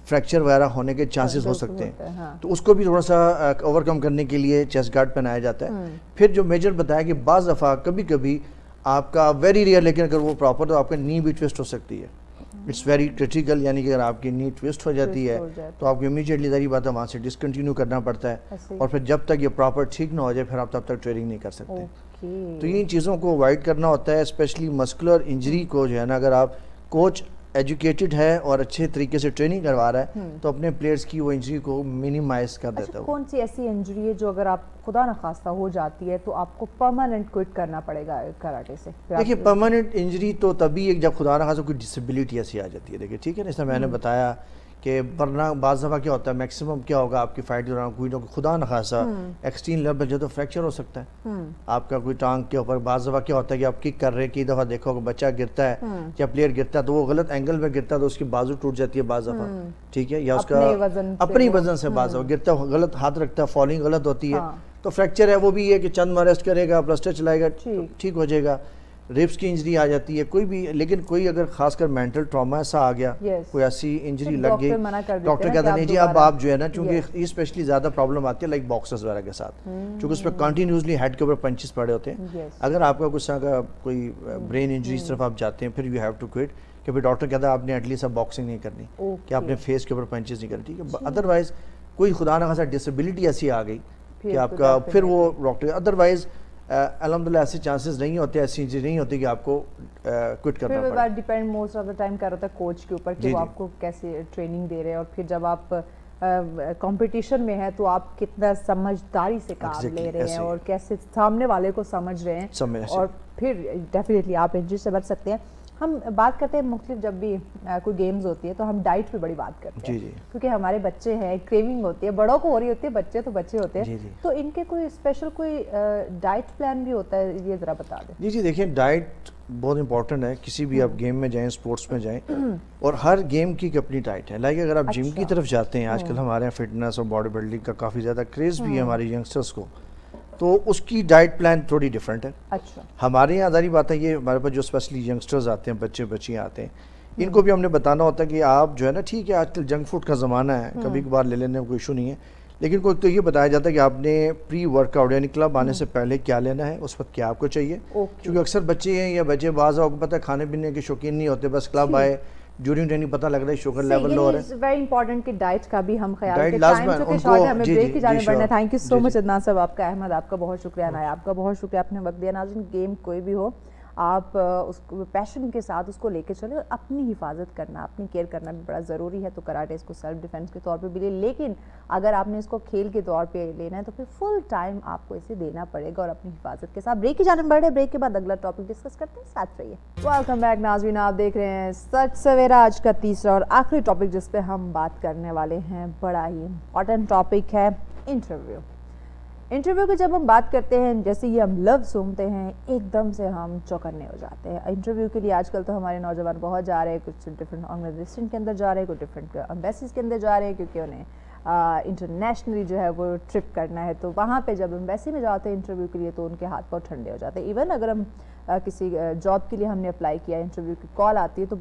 C: فریکچر وغیرہ ہونے کے چانسز ہو سکتے ہیں. تو اس کو بھی تھوڑا سا اوور کم کرنے کے لیے چیسٹ گارڈ پہنایا جاتا ہے. پھر جو میجر بتایا کہ بعض دفعہ کبھی کبھی آپ کا ویری ریئر لیکن اگر وہ پراپر تو آپ کا نی بھی ٹویسٹ ہو سکتی ہے. اٹس ویری کریٹیکل یعنی کہ اگر آپ کی نی ٹویسٹ ہو جاتی ہے تو آپ کو امیجیٹلی ظاہری بات ہے وہاں سے ڈسکنٹینیو کرنا پڑتا ہے اور پھر جب تک یہ پراپر ٹھیک نہ ہو جائے پھر آپ تب تک ٹریننگ نہیں کر سکتے. تو ان چیزوں کو اوائڈ کرنا ہوتا ہے اسپیشلی مسکولر انجری کو جو ہے نا اگر آپ کوچ ایجوکیٹڈ ہے اور اچھے طریقے سے ٹریننگ کروا رہا ہے تو اپنے پلیئرز کی وہ انجری کو منیمائز کر دیتا ہے.
B: کون سی ایسی انجری ہے جو اگر آپ خدا نخواستہ ہو جاتی ہے تو آپ کو پرماننٹ کوئٹ کرنا پڑے گا کراٹے سے؟
C: دیکھیے پرماننٹ انجری تو تبھی ایک جب خدا نخواستہ کوئی ڈسیبلٹی ایسی آ جاتی ہے. دیکھیے ٹھیک ہے نا, اس میں نے بتایا کہ ورنہ بعض دفعہ کیا ہوتا ہے میکسیمم کیا ہوگا آپ کی فائٹ کے دوران کوئی نہ خدا نخواستہ ایکسٹریم لیول جو تو فریکچر ہو سکتا ہے آپ کا کوئی ٹانگ کے اوپر. بعض دفعہ کیا ہوتا ہے کہ آپ کک کر رہے ہیں, کئی دفعہ دیکھا ہوگا بچہ گرتا ہے یا پلیئر گرتا ہے تو وہ غلط اینگل میں گرتا ہے تو اس کی بازو ٹوٹ جاتی ہے بعض دفعہ, ٹھیک ہے, یا اس کا اپنی وزن سے بعض دفعہ گرتا ہے غلط ہاتھ رکھتا ہے, فالنگ غلط ہوتی ہے تو فریکچر ہے وہ بھی یہ کہ چند بار ریسٹ کرے گا پلسٹر چلائے گا ٹھیک ہو جائے گا. ریبس کی انجری آ جاتی ہے کوئی بھی, لیکن کوئی اگر خاص کر مینٹل ٹراما ایسا آ گیا کوئی ایسی انجری لگ گئی ڈاکٹر کہتا نہیں جی اب آپ جو ہے نا چونکہ یہ اسپیشلی زیادہ پرابلم آتی ہے لائک باکسرز وغیرہ کے ساتھ چونکہ اس پہ کنٹینیوسلی ہیڈ کے اوپر پنچز پڑے ہوتے ہیں. اگر آپ کا کچھ کا کوئی برین انجری اس طرف آپ جاتے ہیں پھر یو ہیو ٹو کوئٹ کہ پھر ڈاکٹر کہتا ہے آپ نے ایٹ لیسٹ اب باکسنگ نہیں کرنی کہ آپ نے فیس کے اوپر پنچز نہیں کرنی, ٹھیک ہے. ادروائز کوئی خدا نہ خاصا ڈسیبلٹی ایسی آ گئی کہ آپ کا پھر وہ ڈاکٹر ادروائز الحمدللہ ایسے چانسز نہیں ہوتے, ایسی انجری نہیں ہوتی کہ آپ کو کوئٹ کرنا پڑے.
B: پھر depend most of the time کر رہا تھا کوچ کے اوپر کہ وہ آپ کو کیسے ٹریننگ دے رہے ہیں اور پھر جب آپ کمپٹیشن میں ہے تو آپ کتنا سمجھداری سے کام لے رہے ہیں اور کیسے سامنے والے کو سمجھ رہے ہیں اور پھر ڈیفینیٹلی آپ انجری سے بچ سکتے ہیں. ہم بات کرتے ہیں مختلف جب بھی کوئی گیمز ہوتی ہے تو ہم ڈائٹ پہ بڑی بات کرتے ہیں کیونکہ ہمارے بچے ہیں, کریونگ ہوتی ہے, بڑوں کو ہو رہی ہوتی ہے, بچے تو بچے ہوتے ہیں, تو ان کے کوئی اسپیشل کوئی ڈائٹ پلان بھی ہوتا ہے, یہ ذرا بتا دیں.
C: جی دیکھیں ڈائٹ بہت امپورٹنٹ ہے, کسی بھی آپ گیم میں جائیں اسپورٹس میں جائیں اور ہر گیم کی ایک اپنی ڈائٹ ہے. لائک اگر آپ جم کی طرف جاتے ہیں آج کل ہمارے یہاں فٹنس اور باڈی بلڈنگ کا کافی زیادہ کریز بھی ہے ہمارے ینگسٹرس کو, تو اس کی ڈائٹ پلان تھوڑی ڈیفرنٹ ہے.
B: اچھا
C: ہمارے یہاں ظاہری بات ہے یہ ہمارے پاس جو اسپیشلی ینگسٹرز آتے ہیں بچے بچیاں آتے ہیں ان کو بھی ہم نے بتانا ہوتا ہے کہ آپ جو ہے نا ٹھیک ہے آج کل جنک فوڈ کا زمانہ ہے, کبھی کبھار لے لینے میں کوئی ایشو نہیں ہے, لیکن کوئی تو یہ بتایا جاتا ہے کہ آپ نے پری ورک آؤٹ یعنی کلب آنے سے پہلے کیا لینا ہے, اس وقت کیا آپ کو چاہیے. کیونکہ اکثر بچے ہیں یا بچے بعض آپ کو پتہ ہے کھانے پینے کے شوقین نہیں ہوتے, بس کلب آئے ڈیورنگ ٹریننگ پتہ لگ رہا ہے شوگر لیول لو ہے.
B: ویری امپورٹنٹ کہ ڈائٹ کا بھی ہم خیال رکھیں. ٹائم چونکہ شارٹ ہے, ہمیں بریک کی جانب بڑھنا ہے. تھینک یو سو مچ عدنان صاحب, آپ کا, احمد آپ کا بہت شکریہ, نایا آپ کا بہت شکریہ, آپ نے وقت دیا. ناظرین گیم کوئی بھی ہو آپ اس کو پیشن کے ساتھ اس کو لے کے چلے. اپنی حفاظت کرنا, اپنی کیئر کرنا بھی بڑا ضروری ہے. تو کراٹے اس کو سیلف ڈیفینس کے طور پہ بھی لے, لیکن اگر آپ نے اس کو کھیل کے طور پہ لینا ہے تو پھر فل ٹائم آپ کو اسے دینا پڑے گا اور اپنی حفاظت کے ساتھ. بریک کی جانب بڑھے, بریک کے بعد اگلا ٹاپک ڈسکس کرتے ہیں, ساتھ رہیے. ویلکم بیک ناظرین, آپ دیکھ رہے ہیں سچ سویرا. آج کا تیسرا اور آخری ٹاپک جس پہ ہم بات کرنے والے ہیں, بڑا ہی امپورٹنٹ ٹاپک ہے انٹرویو. انٹرویو کی جب ہم بات کرتے ہیں, جیسے یہ ہم لفظ سنتے ہیں ایک دم سے ہم چوکنے ہو جاتے ہیں. انٹرویو کے لیے آج کل تو ہمارے نوجوان بہت جا رہے ہیں, کچھ ڈفرینٹ آرگنائزیشن کے اندر جا رہے ہیں, کچھ ڈفرینٹ ایمبیسیز کے اندر جا رہے ہیں, کیونکہ انہیں انٹرنیشنلی جو ہے وہ ٹرپ کرنا ہے. تو وہاں پہ جب ایمبیسی میں جاتے ہیں انٹرویو کے لیے تو ان کے ہاتھ پاؤں ٹھنڈے ہو جاتے ہیں. ایون اگر ہم کسی جاب کے لیے ہم نے اپلائی کیا, انٹرویو کی کال آتی ہے تو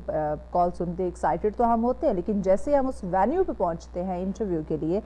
B: کال سنتے ایکسائٹیڈ تو ہم ہوتے ہیں, لیکن جیسے ہم اس وینیو پہ پہنچتے ہیں انٹرویو کے لیے,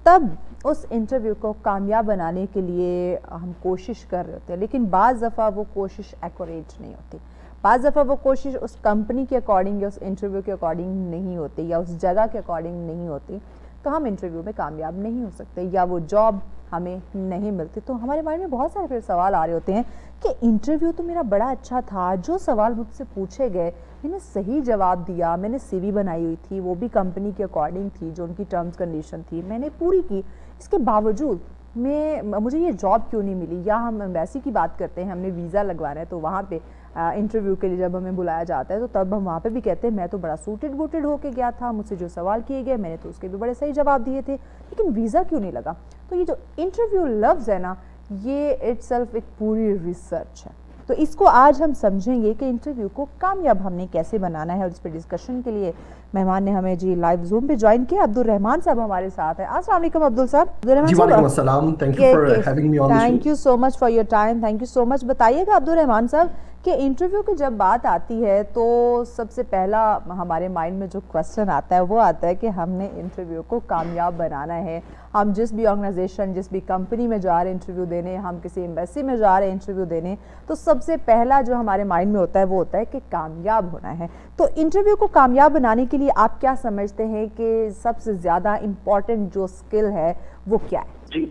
B: تب اس انٹرویو کو کامیاب بنانے کے لیے ہم کوشش کر رہے ہوتے ہیں. لیکن بعض دفعہ وہ کوشش ایکوریٹ نہیں ہوتی, بعض دفعہ وہ کوشش اس کمپنی کے اکارڈنگ یا اس انٹرویو کے اکارڈنگ نہیں ہوتی, یا اس جگہ کے اکارڈنگ نہیں ہوتی, تو ہم انٹرویو میں کامیاب نہیں ہو سکتے, یا وہ جاب ہمیں نہیں ملتی. تو ہمارے مائنڈ میں بہت سارے پھر سوال آ رہے ہوتے ہیں کہ انٹرویو تو میرا بڑا اچھا تھا, جو سوال مجھ سے پوچھے گئے میں نے صحیح جواب دیا, میں نے سی وی بنائی ہوئی تھی, وہ بھی کمپنی کے اکارڈنگ تھی, جو ان کی ٹرمز کنڈیشن تھی میں نے پوری کی, اس کے باوجود مجھے یہ جاب کیوں نہیں ملی. یا ہم ایمبیسی کی بات کرتے ہیں, ہم نے ویزا لگوانا ہے, تو وہاں پہ انٹرویو کے لیے جب ہمیں بلایا جاتا ہے تو تب ہم وہاں پہ بھی کہتے ہیں میں تو بڑا سوٹڈ بوٹڈ ہو کے گیا تھا, مجھ سے جو سوال کیے گئے میں نے تو اس کے بھی بڑے صحیح جواب دیے تھے, لیکن ویزا کیوں نہیں لگا. تو یہ جو انٹرویو لفظ ہے نا, یہ اٹ سیلف ایک پوری ریسرچ ہے. تو اس کو آج ہم سمجھیں گے کہ انٹرویو کو کامیاب ہم نے کیسے بنانا ہے. اور اس پہ ڈسکشن کے لیے مہمان نے ہمیں جی لائیو زوم پہ جوائن کیا, عبدالرحمان صاحب ہمارے ساتھ ہیں. السلام علیکم عبدال صاحب.
F: جی وعلیکم السلام, thank you for having me on this.
B: Thank you so much for your time, thank you so much. بتائیے گا عبدالرحمان صاحب کہ انٹرویو کی جب بات آتی ہے تو سب سے پہلا ہمارے مائنڈ میں جو کوسچن آتا ہے وہ آتا ہے کہ ہم نے انٹرویو کو کامیاب بنانا ہے. ہم جس بھی آرگنائزیشن, جس بھی کمپنی میں جا رہے ہیں انٹرویو دینے, ہم کسی ایمبیسی میں جا رہے ہیں انٹرویو دینے, تو سب سے پہلا جو ہمارے مائنڈ میں ہوتا ہے وہ ہوتا ہے کہ کامیاب ہونا ہے. تو انٹرویو کو کامیاب بنانے کے لیے آپ کیا سمجھتے ہیں کہ سب سے زیادہ امپورٹنٹ جو اسکل ہے وہ کیا ہے؟
F: جی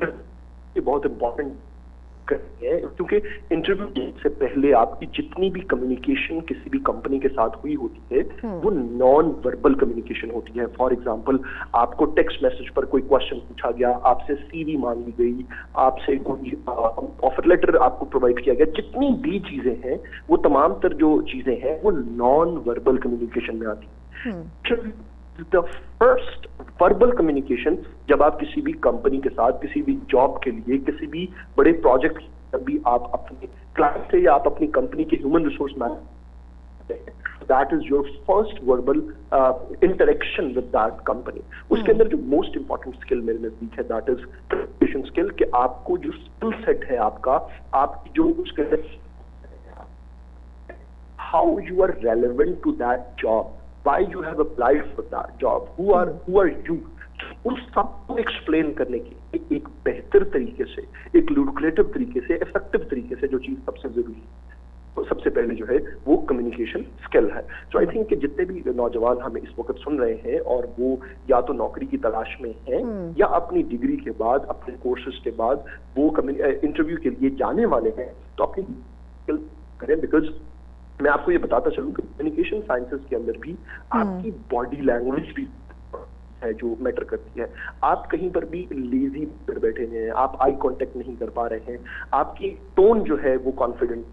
F: یہ بہت امپورٹنٹ ہے, کیونکہ انٹرویو سے پہلے آپ کی جتنی بھی کمیونیکیشن کسی بھی کمپنی کے ساتھ ہوئی ہوتی ہے وہ نان وربل کمیونیکیشن ہوتی ہے. فار ایگزامپل آپ کو ٹیکسٹ میسج پر کوئی کوشچن پوچھا گیا, آپ سے سی وی مانگی گئی, آپ سے کوئی آفر لیٹر آپ کو پرووائڈ کیا گیا, جتنی بھی چیزیں ہیں وہ تمام تر جو چیزیں ہیں وہ نان وربل کمیونیکیشن میں آتی ہیں. دا فرسٹ وربل کمیونیکیشن جب آپ کسی بھی کمپنی کے ساتھ, کسی بھی جاب کے لیے, کسی بھی بڑے پروجیکٹ جب بھی آپ اپنے کلائنٹ سے یا آپ اپنی کمپنی کے human resource manager, that is your first verbal interaction with that company. اس کے اندر جو موسٹ امپورٹنٹ اسکل میرے نزدیک ہے دیٹ از کمیونیکیشن اسکل, کہ آپ کو جو اسکل سیٹ ہے آپ کا, آپ کی جو اس کے how you are relevant to that job, why you have applied for that job, who are you, ان سب کو ایکسپلین کرنے کی ایک بہتر طریقے سے, ایک لوکریٹو طریقے سے, افیکٹو طریقے سے جو چیز سب سے ضروری ہے, سب سے پہلے جو ہے وہ کمیونیکیشن اسکل ہے. سو آئی تھنک کہ جتنے بھی نوجوان ہمیں اس وقت سن رہے ہیں اور وہ یا تو نوکری کی تلاش میں ہیں یا اپنی ڈگری کے بعد, اپنے کورسز کے بعد وہ انٹرویو کے لیے جانے والے ہیں, تو اپنی اسکل کریں. بیکاز میں آپ کو یہ بتاتا چلوں کہ کمیونیکیشن سائنسز کے اندر بھی آپ کی باڈی لینگویج بھی ہے جو میٹر کرتی ہے. آپ کہیں پر بھی لیزی پر بیٹھے ہوئے ہیں, آپ آئی کانٹیکٹ نہیں کر پا رہے ہیں, آپ کی ٹون جو ہے وہ کانفیڈنٹ,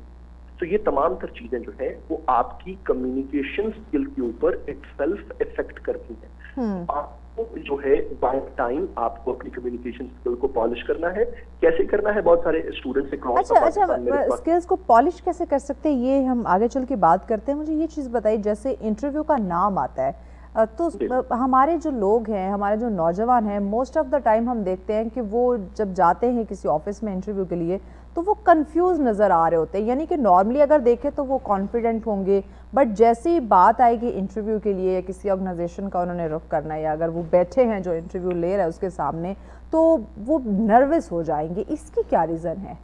F: تو یہ تمام تر چیزیں جو ہیں وہ آپ کی کمیونیکیشن اسکل کے اوپر اٹ سیلف افیکٹ کرتی ہیں. آپ کو جو ہے بائی ٹائم آپ کو اپنی کمیونیکیشن اسکل کو پالش کرنا ہے. کیسے کرنا ہے, بہت سارے اسٹوڈنٹس
B: اسکلس کو پالش کیسے کر سکتے ہیں یہ ہم آگے چل کے بات کرتے ہیں. مجھے یہ چیز بتائیے, جیسے انٹرویو کا نام آتا ہے تو ہمارے جو لوگ ہیں, ہمارے جو نوجوان ہیں, موسٹ آف دا ٹائم ہم دیکھتے ہیں کہ وہ جب جاتے ہیں کسی آفس میں انٹرویو کے لیے تو وہ کنفیوز نظر آ رہے ہوتے ہیں. یعنی کہ نارملی اگر دیکھیں تو وہ کانفیڈنٹ ہوں گے, بٹ جیسی ہی بات آئے گی انٹرویو کے لیے یا کسی آرگنائزیشن کا انہوں نے رخ کرنا ہے, یا اگر وہ بیٹھے ہیں جو انٹرویو لے رہا ہے اس کے سامنے, تو وہ نروس ہو جائیں گے. اس کی کیا ریزن ہے؟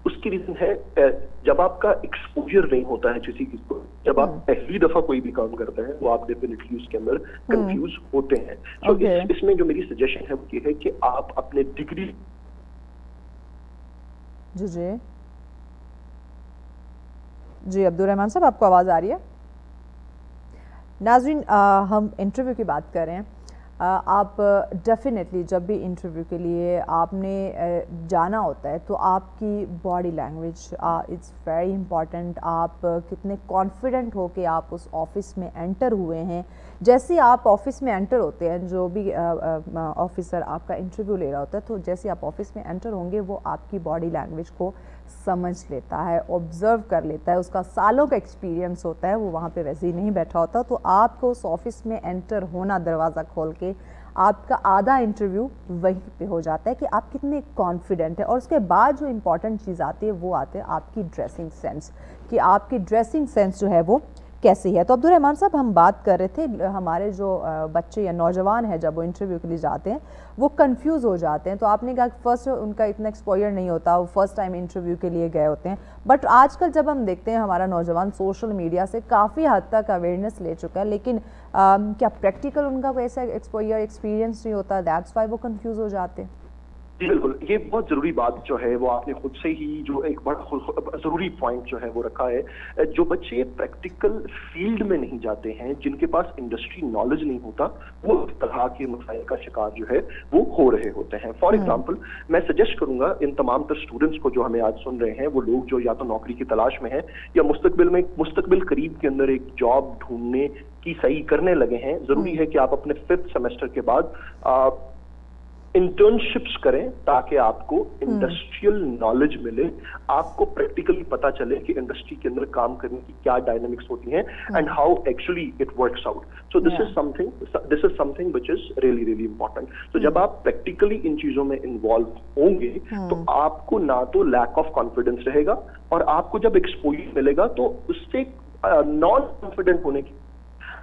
F: اس کی ریزن ہے جب آپ کا ایکسپوجر نہیں ہوتا ہے کسی چیز کو, جب آپ پہلی دفعہ کوئی بھی کام کرتے ہیں وہ آپ ڈیفینیٹلی اس کے اندر کنفیوز ہوتے ہیں. تو اس میں جو میری سجیشن ہے وہ یہ ہے کہ آپ اپنے ڈگری
B: جی عبدالرحمان صاحب آپ کو آواز آ رہی ہے؟ ناظرین ہم انٹرویو کی بات کر رہے ہیں. آپ ڈیفینیٹلی جب بھی انٹرویو کے لیے آپ نے جانا ہوتا ہے تو آپ کی body language it's very important. آپ کتنے کانفیڈنٹ ہو کہ آپ اس آفس میں انٹر ہوئے ہیں. جیسے آپ آفس میں انٹر ہوتے ہیں, جو بھی آفیسر آپ کا انٹرویو لے رہا ہوتا ہے, تو جیسے آپ آفس میں انٹر ہوں گے وہ آپ کی باڈی لینگویج کو سمجھ لیتا ہے, آبزرو کر لیتا ہے. اس کا سالوں کا ایکسپیرینس ہوتا ہے, وہ وہاں پہ ویسے ہی نہیں بیٹھا ہوتا. تو آپ کو اس آفس میں انٹر ہونا, دروازہ کھول کے آپ کا آدھا انٹرویو وہیں پہ ہو جاتا ہے کہ آپ کتنے کانفیڈنٹ ہیں. اور اس کے بعد جو امپورٹنٹ چیز آتی ہے وہ آتے ہے آپ کی ڈریسنگ سینس, کہ آپ کی ڈریسنگ سینس جو ہے وہ کیسی ہے. تو عبدالرحمان صاحب ہم بات کر رہے تھے ہمارے جو بچے یا نوجوان ہیں جب وہ انٹرویو کے لیے جاتے ہیں وہ کنفیوز ہو جاتے ہیں. تو آپ نے کہا کہ فرسٹ ان کا اتنا ایکسپوئر نہیں ہوتا, وہ فرسٹ ٹائم انٹرویو کے لیے گئے ہوتے ہیں. بٹ آج کل جب ہم دیکھتے ہیں ہمارا نوجوان سوشل میڈیا سے کافی حد تک اویئرنیس لے چکا ہے, لیکن کیا پریکٹیکل ان کا کوئی ایسا ایکسپوئر ایکسپیرینس نہیں ہوتا, دیٹس وائی وہ کنفیوز ہو جاتے ہیں.
F: جی بالکل, یہ بہت ضروری بات جو ہے وہ آپ نے خود سے ہی جو ایک بڑا ضروری پوائنٹ جو ہے وہ رکھا ہے. جو بچے پریکٹیکل فیلڈ میں نہیں جاتے ہیں, جن کے پاس انڈسٹری نالج نہیں ہوتا, وہ اس طرح کے مسائل کا شکار جو ہے وہ ہو رہے ہوتے ہیں. فار ایگزامپل میں سجیسٹ کروں گا ان تمام تر اسٹوڈنٹس کو جو ہمیں آج سن رہے ہیں, وہ لوگ جو یا تو نوکری کی تلاش میں ہیں یا مستقبل قریب کے اندر ایک جاب ڈھونڈنے کی صحیح کرنے لگے ہیں, ضروری ہے کہ آپ اپنے 5th سیمسٹر کے بعد انٹرنشپس کریں تاکہ آپ کو انڈسٹریل نالج ملے, آپ کو پریکٹیکلی پتا چلے کہ انڈسٹری کے اندر کام کرنے کی کیا ڈائنامکس ہوتی ہیں and how actually it works out. So this is some thing which is really really important. تو جب آپ پریکٹیکلی ان چیزوں میں انوالو ہوں گے تو آپ کو نہ تو لیک آف کانفیڈنس رہے گا, اور آپ کو جب ایکسپوجر ملے گا تو اس سے نان کانفیڈنٹ ہونے کی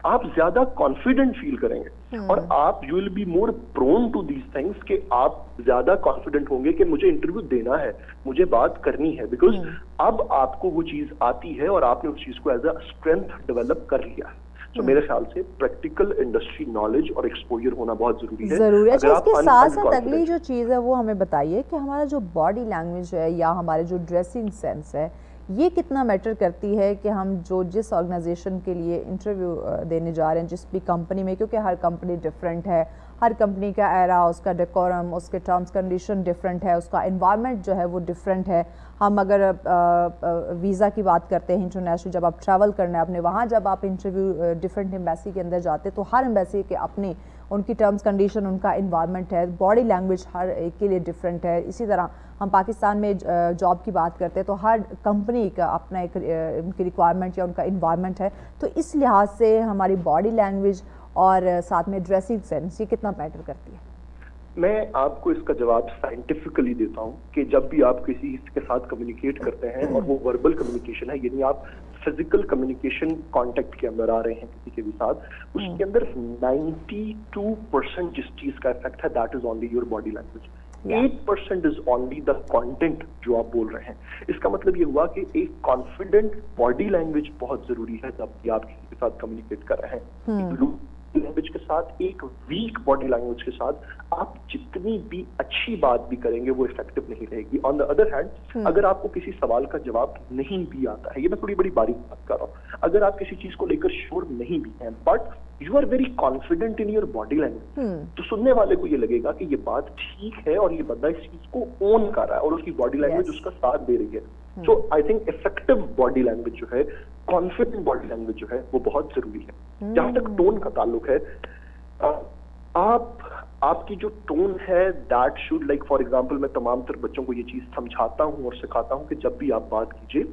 F: آپ زیادہ کانفیڈنٹ فیل کریں گے, اور آپ you will be more prone to these things, کہ آپ زیادہ کانفیڈنٹ ہوں گے کہ مجھے انٹرویو دینا ہے, مجھے بات کرنی ہے, بیکاز اب آپ کو وہ چیز آتی ہے اور آپ نے اس چیز کو ایز اے اسٹرینتھ ڈیولپ کر لیا ہے. تو میرے خیال سے پریکٹیکل انڈسٹری نالج اور ایکسپوجر ہونا بہت ضروری ہے.
B: اچھا, اس کے ساتھ ساتھ اگلی جو چیز ہے وہ ہمیں بتائیے کہ ہمارا جو باڈی لینگویج ہے یا ہمارے جو ڈریسنگ سینس ہے یہ کتنا میٹر کرتی ہے کہ ہم جس آرگنائزیشن کے لیے انٹرویو دینے جا رہے ہیں, جس بھی کمپنی میں, کیونکہ ہر کمپنی ڈفرینٹ ہے, ہر کمپنی کا ایرا, اس کا ڈیکورم, اس کے ٹرمز کنڈیشن ڈفرینٹ ہے, اس کا انوائرمنٹ جو ہے وہ ڈفرینٹ ہے. ہم اگر ویزا کی بات کرتے ہیں انٹرنیشنل, جب آپ ٹریول کرنا ہے اپنے وہاں, جب آپ انٹرویو ڈفرینٹ ایمبیسی کے اندر جاتے تو ہر ایمبیسی کے اپنی ان کی ٹرمز کنڈیشن, ان کا انوائرمنٹ ہے, باڈی لینگویج ہر ایک کے لیے ڈفرینٹ ہے. اسی طرح ہم پاکستان میں جاب کی بات کرتے ہیں تو ہر کمپنی کا اپنا ایک ان کی ریکوائرمنٹ یا ان کا انوائرمنٹ ہے. تو اس لحاظ سے ہماری باڈی لینگویج اور ساتھ میں ڈریسنگ سینس یہ کتنا میٹر کرتی ہے؟
F: میں آپ کو اس کا جواب سائنٹیفکلی دیتا ہوں کہ جب بھی آپ کسی کے ساتھ کمیونیکیٹ کرتے ہیں اور وہ وربل کمیونیکیشن ہے, یعنی آپ فزیکل کمیونیکیشن کانٹیکٹ کے اندر آ رہے ہیں کسی کے بھی ساتھ, اس کے اندر 92% جس چیز کا افیکٹ ہے that is only your body language. 8% is only the content جو آپ بول رہے ہیں. اس کا مطلب یہ ہوا کہ ایک کانفیڈنٹ باڈی لینگویج بہت ضروری ہے جب بھی آپ کسی کے ساتھ کمیونیکیٹ کر رہے ہیں. لینگویج کے ساتھ ایک ویک باڈی لینگویج کے ساتھ آپ جتنی بھی اچھی بات بھی کریں گے وہ افیکٹو نہیں رہے گی. آن دا ادر ہینڈ اگر آپ کو کسی سوال کا جواب نہیں بھی آتا ہے, یہ میں تھوڑی بڑی باریک بات کر رہا ہوں, اگر آپ کسی چیز کو لے کر شیور نہیں بھی ہیں but you are very confident in your body language, تو سننے والے کو یہ لگے گا کہ یہ بات ٹھیک ہے اور یہ بندہ اس چیز کو اون کر رہا ہے اور اس کی باڈی لینگویج اس کا ساتھ دے رہی ہے. So I think effective body language جو ہے, کانفیڈنٹ باڈی لینگویج جو ہے وہ بہت ضروری ہے. جہاں تک ٹون کا تعلق ہے, آپ کی جو ٹون ہے that should, like for example میں تمام تر بچوں کو یہ چیز سمجھاتا ہوں اور سکھاتا ہوں کہ جب بھی آپ بات کیجیے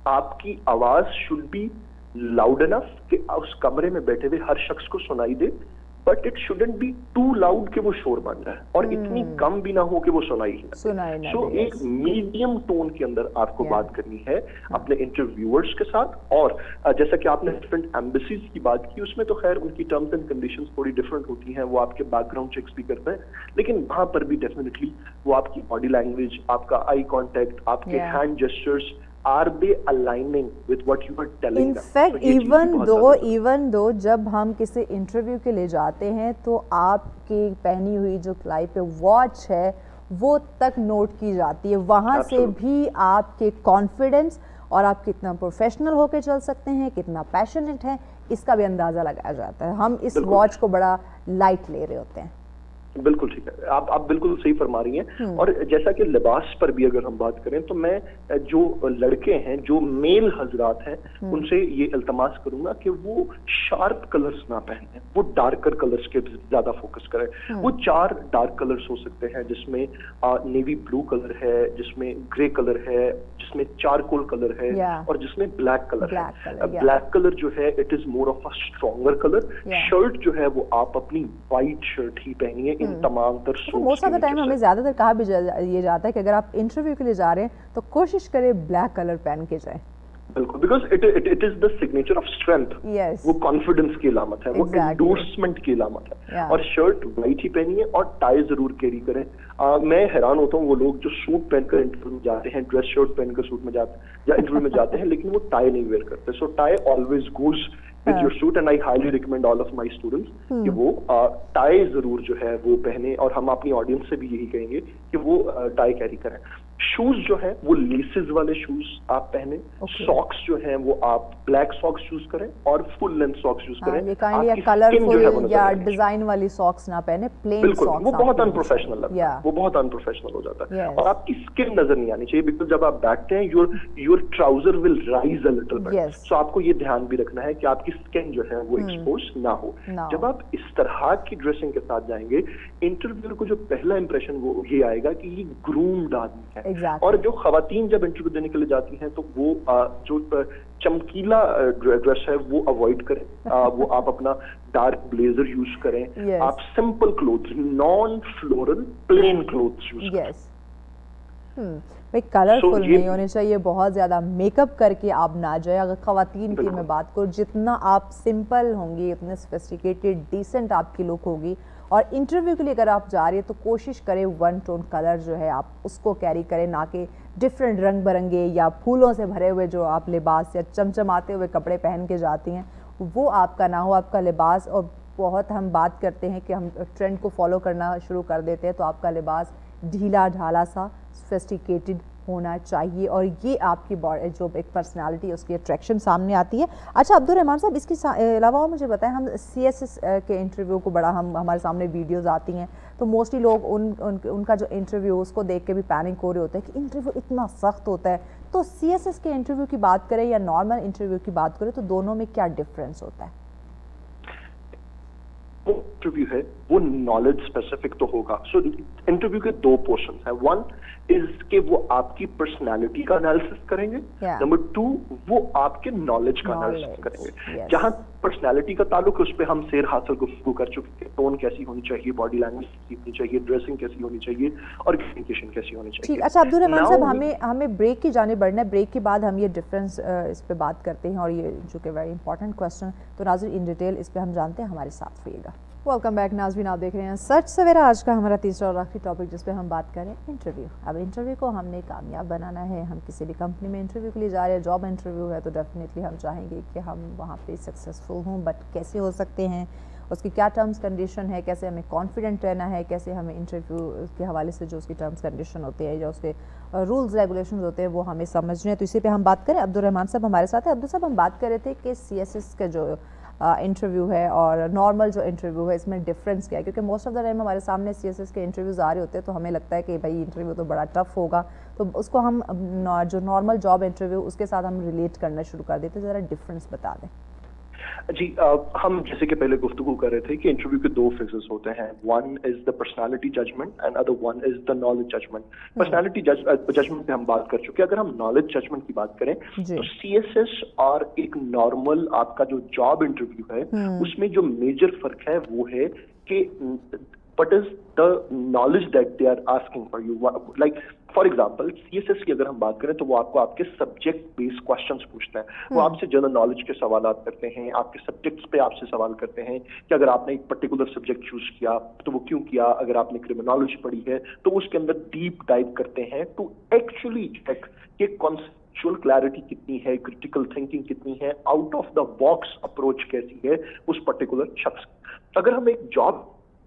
F: آپ کی آواز شوڈ بی لاؤڈ انف کہ اس کمرے میں بیٹھے ہوئے ہر شخص کو سنائی دے, but it shouldn't be too loud کہ وہ شور بن جائے اور اتنی کم بھی نہ ہو کہ وہ سنائی ہی نہ. سو ایک میڈیم ٹون کے اندر آپ کو بات کرنی ہے اپنے انٹرویورز کے ساتھ. اور جیسا کہ آپ نے ڈفرنٹ ایمبیسیز کی بات کی, اس میں تو خیر ان کی ٹرمز اینڈ کنڈیشنز تھوڑی ڈفرنٹ ہوتی ہیں, وہ آپ کے بیک گراؤنڈ چیکس بھی کرتے ہیں, لیکن وہاں پر بھی ڈیفینیٹلی وہ آپ کی باڈی لینگویج, آپ کا آئی کانٹیکٹ, آپ کے hand gestures, are they aligning with what you are telling them?
B: In fact, even though جب ہم کسی انٹرویو کے لیے جاتے ہیں تو آپ کی پہنی ہوئی جو کلائی پہ واچ ہے وہ تک نوٹ کی جاتی ہے, وہاں سے بھی آپ کے کانفیڈنس اور آپ کتنا پروفیشنل ہو کے چل سکتے ہیں, کتنا پیشنیٹ ہیں, اس کا بھی اندازہ لگایا جاتا ہے. ہم اس واچ کو بڑا لائٹ لے رہے ہوتے ہیں.
F: بالکل ٹھیک ہے, آپ بالکل صحیح فرما رہی ہیں. اور جیسا کہ لباس پر بھی اگر ہم بات کریں تو میں جو لڑکے ہیں, جو میل حضرات ہیں, ان سے یہ التماس کروں گا کہ وہ شارپ کلرز نہ پہنیں, وہ ڈارکر کلرز کے زیادہ فوکس کریں. وہ 4 ڈارک کلرز ہو سکتے ہیں جس میں نیوی بلو کلر ہے, جس میں گرے کلر ہے, جس میں چارکول کلر ہے, اور جس میں بلیک کلر ہے. بلیک کلر جو ہے it is more of a stronger colour. Shirt جو ہے وہ آپ اپنی وائٹ شرٹ ہی پہنیے ان تمام تر suits.
B: Most of the time ہمیں زیادہ تر کہا بھی یہ جاتا ہے کہ اگر آپ انٹرویو کے لیے جا رہے ہیں تو کوشش کریں بلیک کلر پہن کے جائیں.
F: بالکل, because it is the signature of strength. وہ کانفیڈنس کی علامت ہے, وہ انڈورسمنٹ کی علامت ہے. اور شرٹ وائٹ ہی پہنیے اور ٹائی ضرور کیری کریں. میں حیران ہوتا ہوں وہ لوگ جو سوٹ پہن کر انٹرویو میں جاتے ہیں, ڈریس شرٹ پہن کر سوٹ میں جاتے ہیں یا انٹرویو میں جاتے ہیں, لیکن وہ ٹائی نہیں ویئر کرتے. So tie always goes with your suit and I highly recommend all of my students کہ وہ ٹائی ضرور جو ہے وہ پہنے, اور ہم اپنی آڈینس سے بھی یہی کہیں گے کہ وہ ٹائی کیری کریں. شوز جو ہے وہ لیسز والے شوز آپ پہنیں. ساکس جو ہیں وہ آپ بلیک ساکس یوز کریں اور فل لینتھ ساکس یوز کریں.
B: یہ کائنڈلی کلرفل یا ڈیزائن والی ساکس نہ پہنے, پلین ساکس.
F: وہ بہت ان پروفیشنل لگتا ہے, وہ بہت ان پروفیشنل ہو جاتا ہے. اور آپ کی اسکن نظر نہیں آنی چاہیے, بیکاز جب آپ بیٹھتے ہیں your trouser will rise a little bit. So آپ کو یہ دھیان بھی رکھنا ہے کہ آپ کی اسکن جو ہے وہ ایکسپوز نہ ہو. جب آپ اس طرح کی ڈریسنگ کے ساتھ جائیں گے, انٹرویور کو جو پہلا امپریشن وہ یہ آئے گا کہ یہ گرومڈ آدمی ہے. اور جو خواتین جب انٹرویو دینے کے لیے جاتی ہیں تو وہ جو چمکیلا ڈریس ہے وہ اوائڈ کریں. وہ آپ اپنا ڈارک بلیزر یوز کریں. آپ simple cloth, non floral, plain cloth use کریں.
B: کلرفل نہیں ہونے چاہیے, بہت زیادہ میک اپ کر کے آپ نہ جائیں. اگر خواتین کی میں بات کروں, جتنا آپ سمپل ہوں گی اتنے سوفسٹیکیٹڈ ڈیسنٹ آپ کی لک ہوگی. اور انٹرویو کے لیے اگر آپ جا رہی ہیں تو کوشش کریں 1 ٹون کلر جو ہے آپ اس کو کیری کریں, نہ کہ ڈفرینٹ رنگ برنگے یا پھولوں سے بھرے ہوئے جو آپ لباس یا چمچماتے ہوئے کپڑے پہن کے جاتی ہیں وہ آپ کا نہ ہو. آپ کا لباس, اور بہت ہم بات کرتے ہیں کہ ہم ٹرینڈ کو فالو کرنا شروع کر دیتے ہیں, تو آپ کا لباس ڈھیلا ڈھالا سا سوفسٹیکیٹڈ ہونا چاہیے, اور یہ آپ کی جو ایک پرسنالٹی ہے اس کی اٹریکشن سامنے آتی ہے. اچھا عبدالرحمان صاحب, اس کے علاوہ اور مجھے بتائیں, ہم CSS کے انٹرویو کو بڑا ہمارے سامنے ویڈیوز آتی ہیں تو موسٹلی لوگ ان کا جو انٹرویو اس کو دیکھ کے بھی پینک ہو رہے ہوتے ہیں کہ انٹرویو اتنا سخت ہوتا ہے. تو CSS کے انٹرویو کی بات کریں یا نارمل انٹرویو کی بات کریں تو دونوں میں کیا ڈفرینس ہوتا ہے؟
F: انٹرویو ہے وہ نالج اسپیسیفک تو ہوگا. سو انٹرویو کے 2 پورشنز ہیں. 1 از کہ وہ آپ کی پرسنالٹی کا انالیسس کریں گے. نمبر 2 وہ آپ کے نالج کا انالیسس کریں گے. جہاں پرسنالٹی کا تعلق ہے اس پہ ہم سیر حاصل گفتگو کر چکے ہیں. ٹون کیسی ہونی چاہیے, باڈی لینگویج کیسی ہونی چاہیے, ڈریسنگ کیسی ہونی چاہیے, اور کمیونیکیشن کیسی ہونی چاہیے.
B: ٹھیک. اچھا عبدالرحمان صاحب, ہمیں بریک کی جانب بڑھنا ہے. بریک کے بعد ہم یہ ڈفرینس اس پہ بات کرتے ہیں, اور یہ جو کہ ویری امپورٹنٹ کویسچن, تو ناظرین ان ڈیٹیل اس پہ ہم جانتے ہیں. ہمارے ساتھ رہیے گا. ویلکم بیک ناظرین, آپ دیکھ رہے ہیں سچ سویرا. آج کا ہمارا تیسرا اور آخری ٹاپک جس پہ ہم بات کریں انٹرویو. اب انٹرویو کو ہم نے کامیاب بنانا ہے. ہم کسی بھی کمپنی میں انٹرویو کے لیے جا رہے ہیں, جاب انٹرویو ہے, تو ڈیفینیٹلی ہم چاہیں گے کہ ہم وہاں پہ سکسیزفل ہوں. بٹ کیسے ہو سکتے ہیں, اس کی کیا ٹرمز کنڈیشن ہے, کیسے ہمیں کانفیڈنٹ رہنا ہے, کیسے ہمیں انٹرویو کے حوالے سے جو اس کی ٹرمز کنڈیشن ہوتے ہیں یا اس کے رولز ریگولیشنز ہوتے ہیں وہ ہمیں سمجھنے ہیں. تو اسی پہ ہم بات کریں. عبدالرحمان صاحب ہمارے ساتھ ہیں. عبدال صاحب, ہم بات کر رہے تھے کہ CSS کا جو انٹرویو ہے اور نارمل جو انٹرویو ہے اس میں ڈفرینس کیا ہے, کیونکہ موسٹ آف دا ٹائم ہمارے سامنے CSS کے انٹرویوز آ رہے ہوتے ہیں تو ہمیں لگتا ہے کہ بھائی انٹرویو تو بڑا ٹف ہوگا, تو اس کو ہم جو نارمل جاب انٹرویو اس کے ساتھ ہم ریلیٹ کرنا شروع کر دیتے. ذرا ڈفرینس بتا دیں.
F: جی, ہم جیسے کہ پہلے گفتگو کر رہے تھے کہ انٹرویو کے 2 فیزز ہوتے ہیں. 1 is the personality judgement and other 1 is the knowledge judgement. Personality judgement پہ ہم بات کر چکے. اگر ہم نالج ججمنٹ کی بات کریں تو CSS اور ایک نارمل آپ کا جو جاب انٹرویو ہے اس میں جو میجر فرق ہے وہ ہے کہ what is the knowledge that they are asking for you. Like for example CSS کی اگر ہم بات کریں تو وہ آپ کو آپ کے سبجیکٹ بیس کوشچنس پوچھتے ہیں. وہ آپ سے جنرل نالج کے سوالات کرتے ہیں, آپ کے سبجیکٹس پہ آپ سے سوال کرتے ہیں کہ اگر آپ نے ایک پرٹیکولر سبجیکٹ چوز کیا تو وہ کیوں کیا. اگر آپ نے کرمنالوجی پڑھی ہے تو اس کے اندر ڈیپ ڈائیو کرتے ہیں ٹو ایکچولی چیک کہ کنسیپچوئل کلیئرٹی کتنی ہے, کریٹیکل تھنکنگ کتنی ہے, out of the box approach کیسی ہے اس پرٹیکولر شخص. اگر ہم ایک job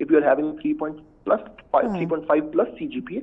F: if you are having 3.5 plus CGPA,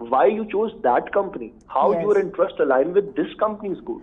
F: why you chose that company, how your interest align with this company's goal।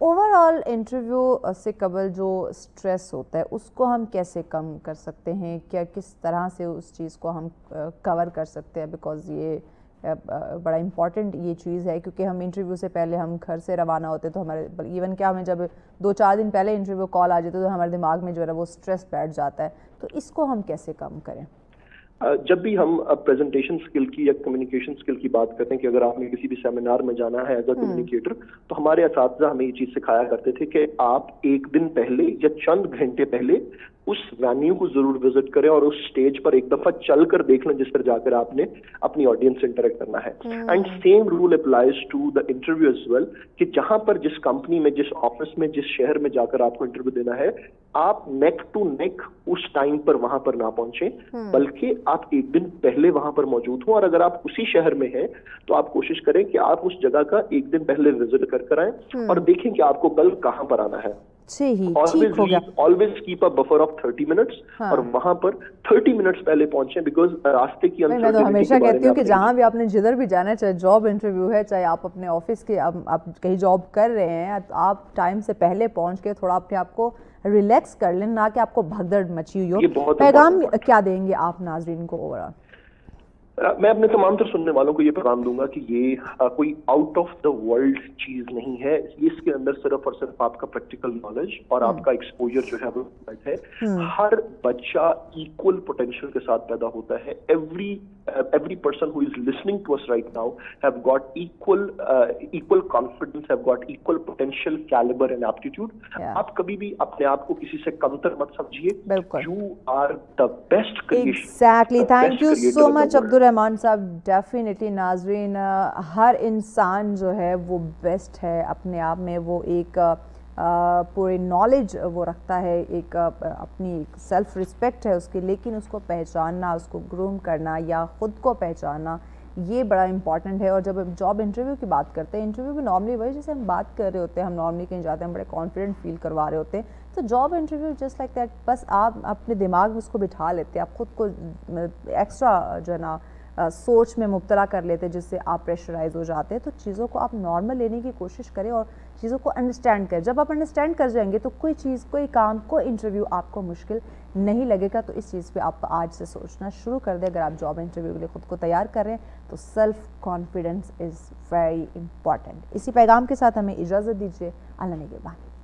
B: Over all interview سے قبل جو اسٹریس ہوتا ہے اس کو ہم کیسے کم کر سکتے ہیں, کیا کس طرح سے اس چیز کو ہم کور کر سکتے ہیں, بیکاز یہ بڑا امپورٹنٹ یہ چیز ہے, کیونکہ ہم انٹرویو سے پہلے ہم گھر سے روانہ ہوتے تو ہمارے ایون کیا ہمیں جب 2-4 دن پہلے انٹرویو کال آ جاتے تو ہمارے دماغ میں جو ہے وہ اسٹریس بیٹھ جاتا ہے, تو اس کو ہم کیسے کم کریں؟
F: جب بھی ہم پریزنٹیشن سکل کی یا کمیونیکیشن سکل کی بات کرتے ہیں کہ اگر آپ نے کسی بھی سیمینار میں جانا ہے ایز اے کمیونیکیٹر, تو ہمارے اساتذہ ہمیں یہ چیز سکھایا کرتے تھے کہ آپ ایک دن پہلے یا چند گھنٹے پہلے اس وینیو کو ضرور وزٹ کریں اور اس اسٹیج پر ایک دفعہ چل کر دیکھ لیں جس پر جا کر آپ نے اپنی آڈینس سے انٹریکٹ کرنا ہے. And same rule applies to the interview as well, کہ جہاں پر جس کمپنی میں, جس آفس میں, جس شہر میں جا کر آپ کو انٹرویو دینا ہے, آپ نیک ٹو نیک اس ٹائم پر وہاں پر نہ پہنچیں, بلکہ آپ ایک دن پہلے وہاں پر موجود ہوں, اور اگر آپ اسی شہر میں ہیں تو آپ کوشش کریں کہ آپ اس جگہ کا ایک دن پہلے وزٹ کر آئیں اور دیکھیں کہ آپ کو کل کہاں پر آنا ہے. always keep a buffer of 30 minutes اور وہاں پر 30 منٹس پہلے پہنچیں, بیکاز راستے کی
B: میں تو ہمیشہ کہتی ہوں کہ جہاں بھی آپ نے جدھر بھی جانا ہے, چاہے جاب انٹرویو ہے, چاہے آپ اپنے آفس کے آپ کہیں جاب کر رہے ہیں, آپ ٹائم سے پہلے پہنچ کے تھوڑا اپنے آپ کو ریلیکس کر لیں, نہ کہ آپ کو بھگدڑ مچی ہوئی ہو. پیغام کیا دیں گے آپ ناظرین کو اوور آل؟
F: میں اپنے تمام تر سننے والوں کو یہ پیغام دوں گا کہ یہ کوئی آؤٹ آف دا ورلڈ چیز نہیں ہے, اس کے اندر صرف اور صرف آپ کا پریکٹیکل نالج اور آپ کا ایکسپوجر جو ہے وہ ہے. ہر بچہ ایکول پوٹینشیل کے ساتھ پیدا ہوتا ہے. Every person who is listening to us right now have got equal confidence, have got equal potential, calibre and aptitude. آپ کبھی بھی اپنے آپ کو کسی سے کمتر مت سمجھیے. You are the best creation.
B: Exactly, thank you so much Abdul Rahman صاحب. ڈیفینیٹلی ناظرین, ہر انسان جو ہے وہ بیسٹ ہے اپنے آپ میں, وہ ایک پوری نالج وہ رکھتا ہے, ایک اپنی ایک سیلف رسپیکٹ ہے اس کی, لیکن اس کو پہچاننا, اس کو گروم کرنا یا خود کو پہچاننا یہ بڑا امپورٹنٹ ہے. اور جب جاب انٹرویو کی بات کرتے ہیں, انٹرویو بھی نارملی وہی جیسے ہم بات کر رہے ہوتے ہیں, ہم نارملی کہیں جاتے ہیں, ہم بڑے کانفیڈنٹ فیل کروا رہے ہوتے ہیں, تو job interview just like that, بس آپ اپنے دماغ میں اس کو بٹھا لیتے, آپ خود کو ایکسٹرا جو ہے نا سوچ میں مبتلا کر لیتے جس سے آپ پریشرائز ہو جاتے ہیں. تو چیزوں کو آپ نارمل لینے کی کوشش کریں اور چیزوں کو انڈرسٹینڈ کریں. جب آپ انڈرسٹینڈ کر جائیں گے تو کوئی چیز, کوئی کام, کوئی انٹرویو آپ کو مشکل نہیں لگے گا. تو اس چیز پہ آپ آج سے سوچنا شروع کر دیں. اگر آپ جاب انٹرویو کے لیے خود کو تیار کر رہے ہیں تو self confidence is very important. اسی پیغام کے ساتھ ہمیں اجازت دیجیے. اللہ نگہبان.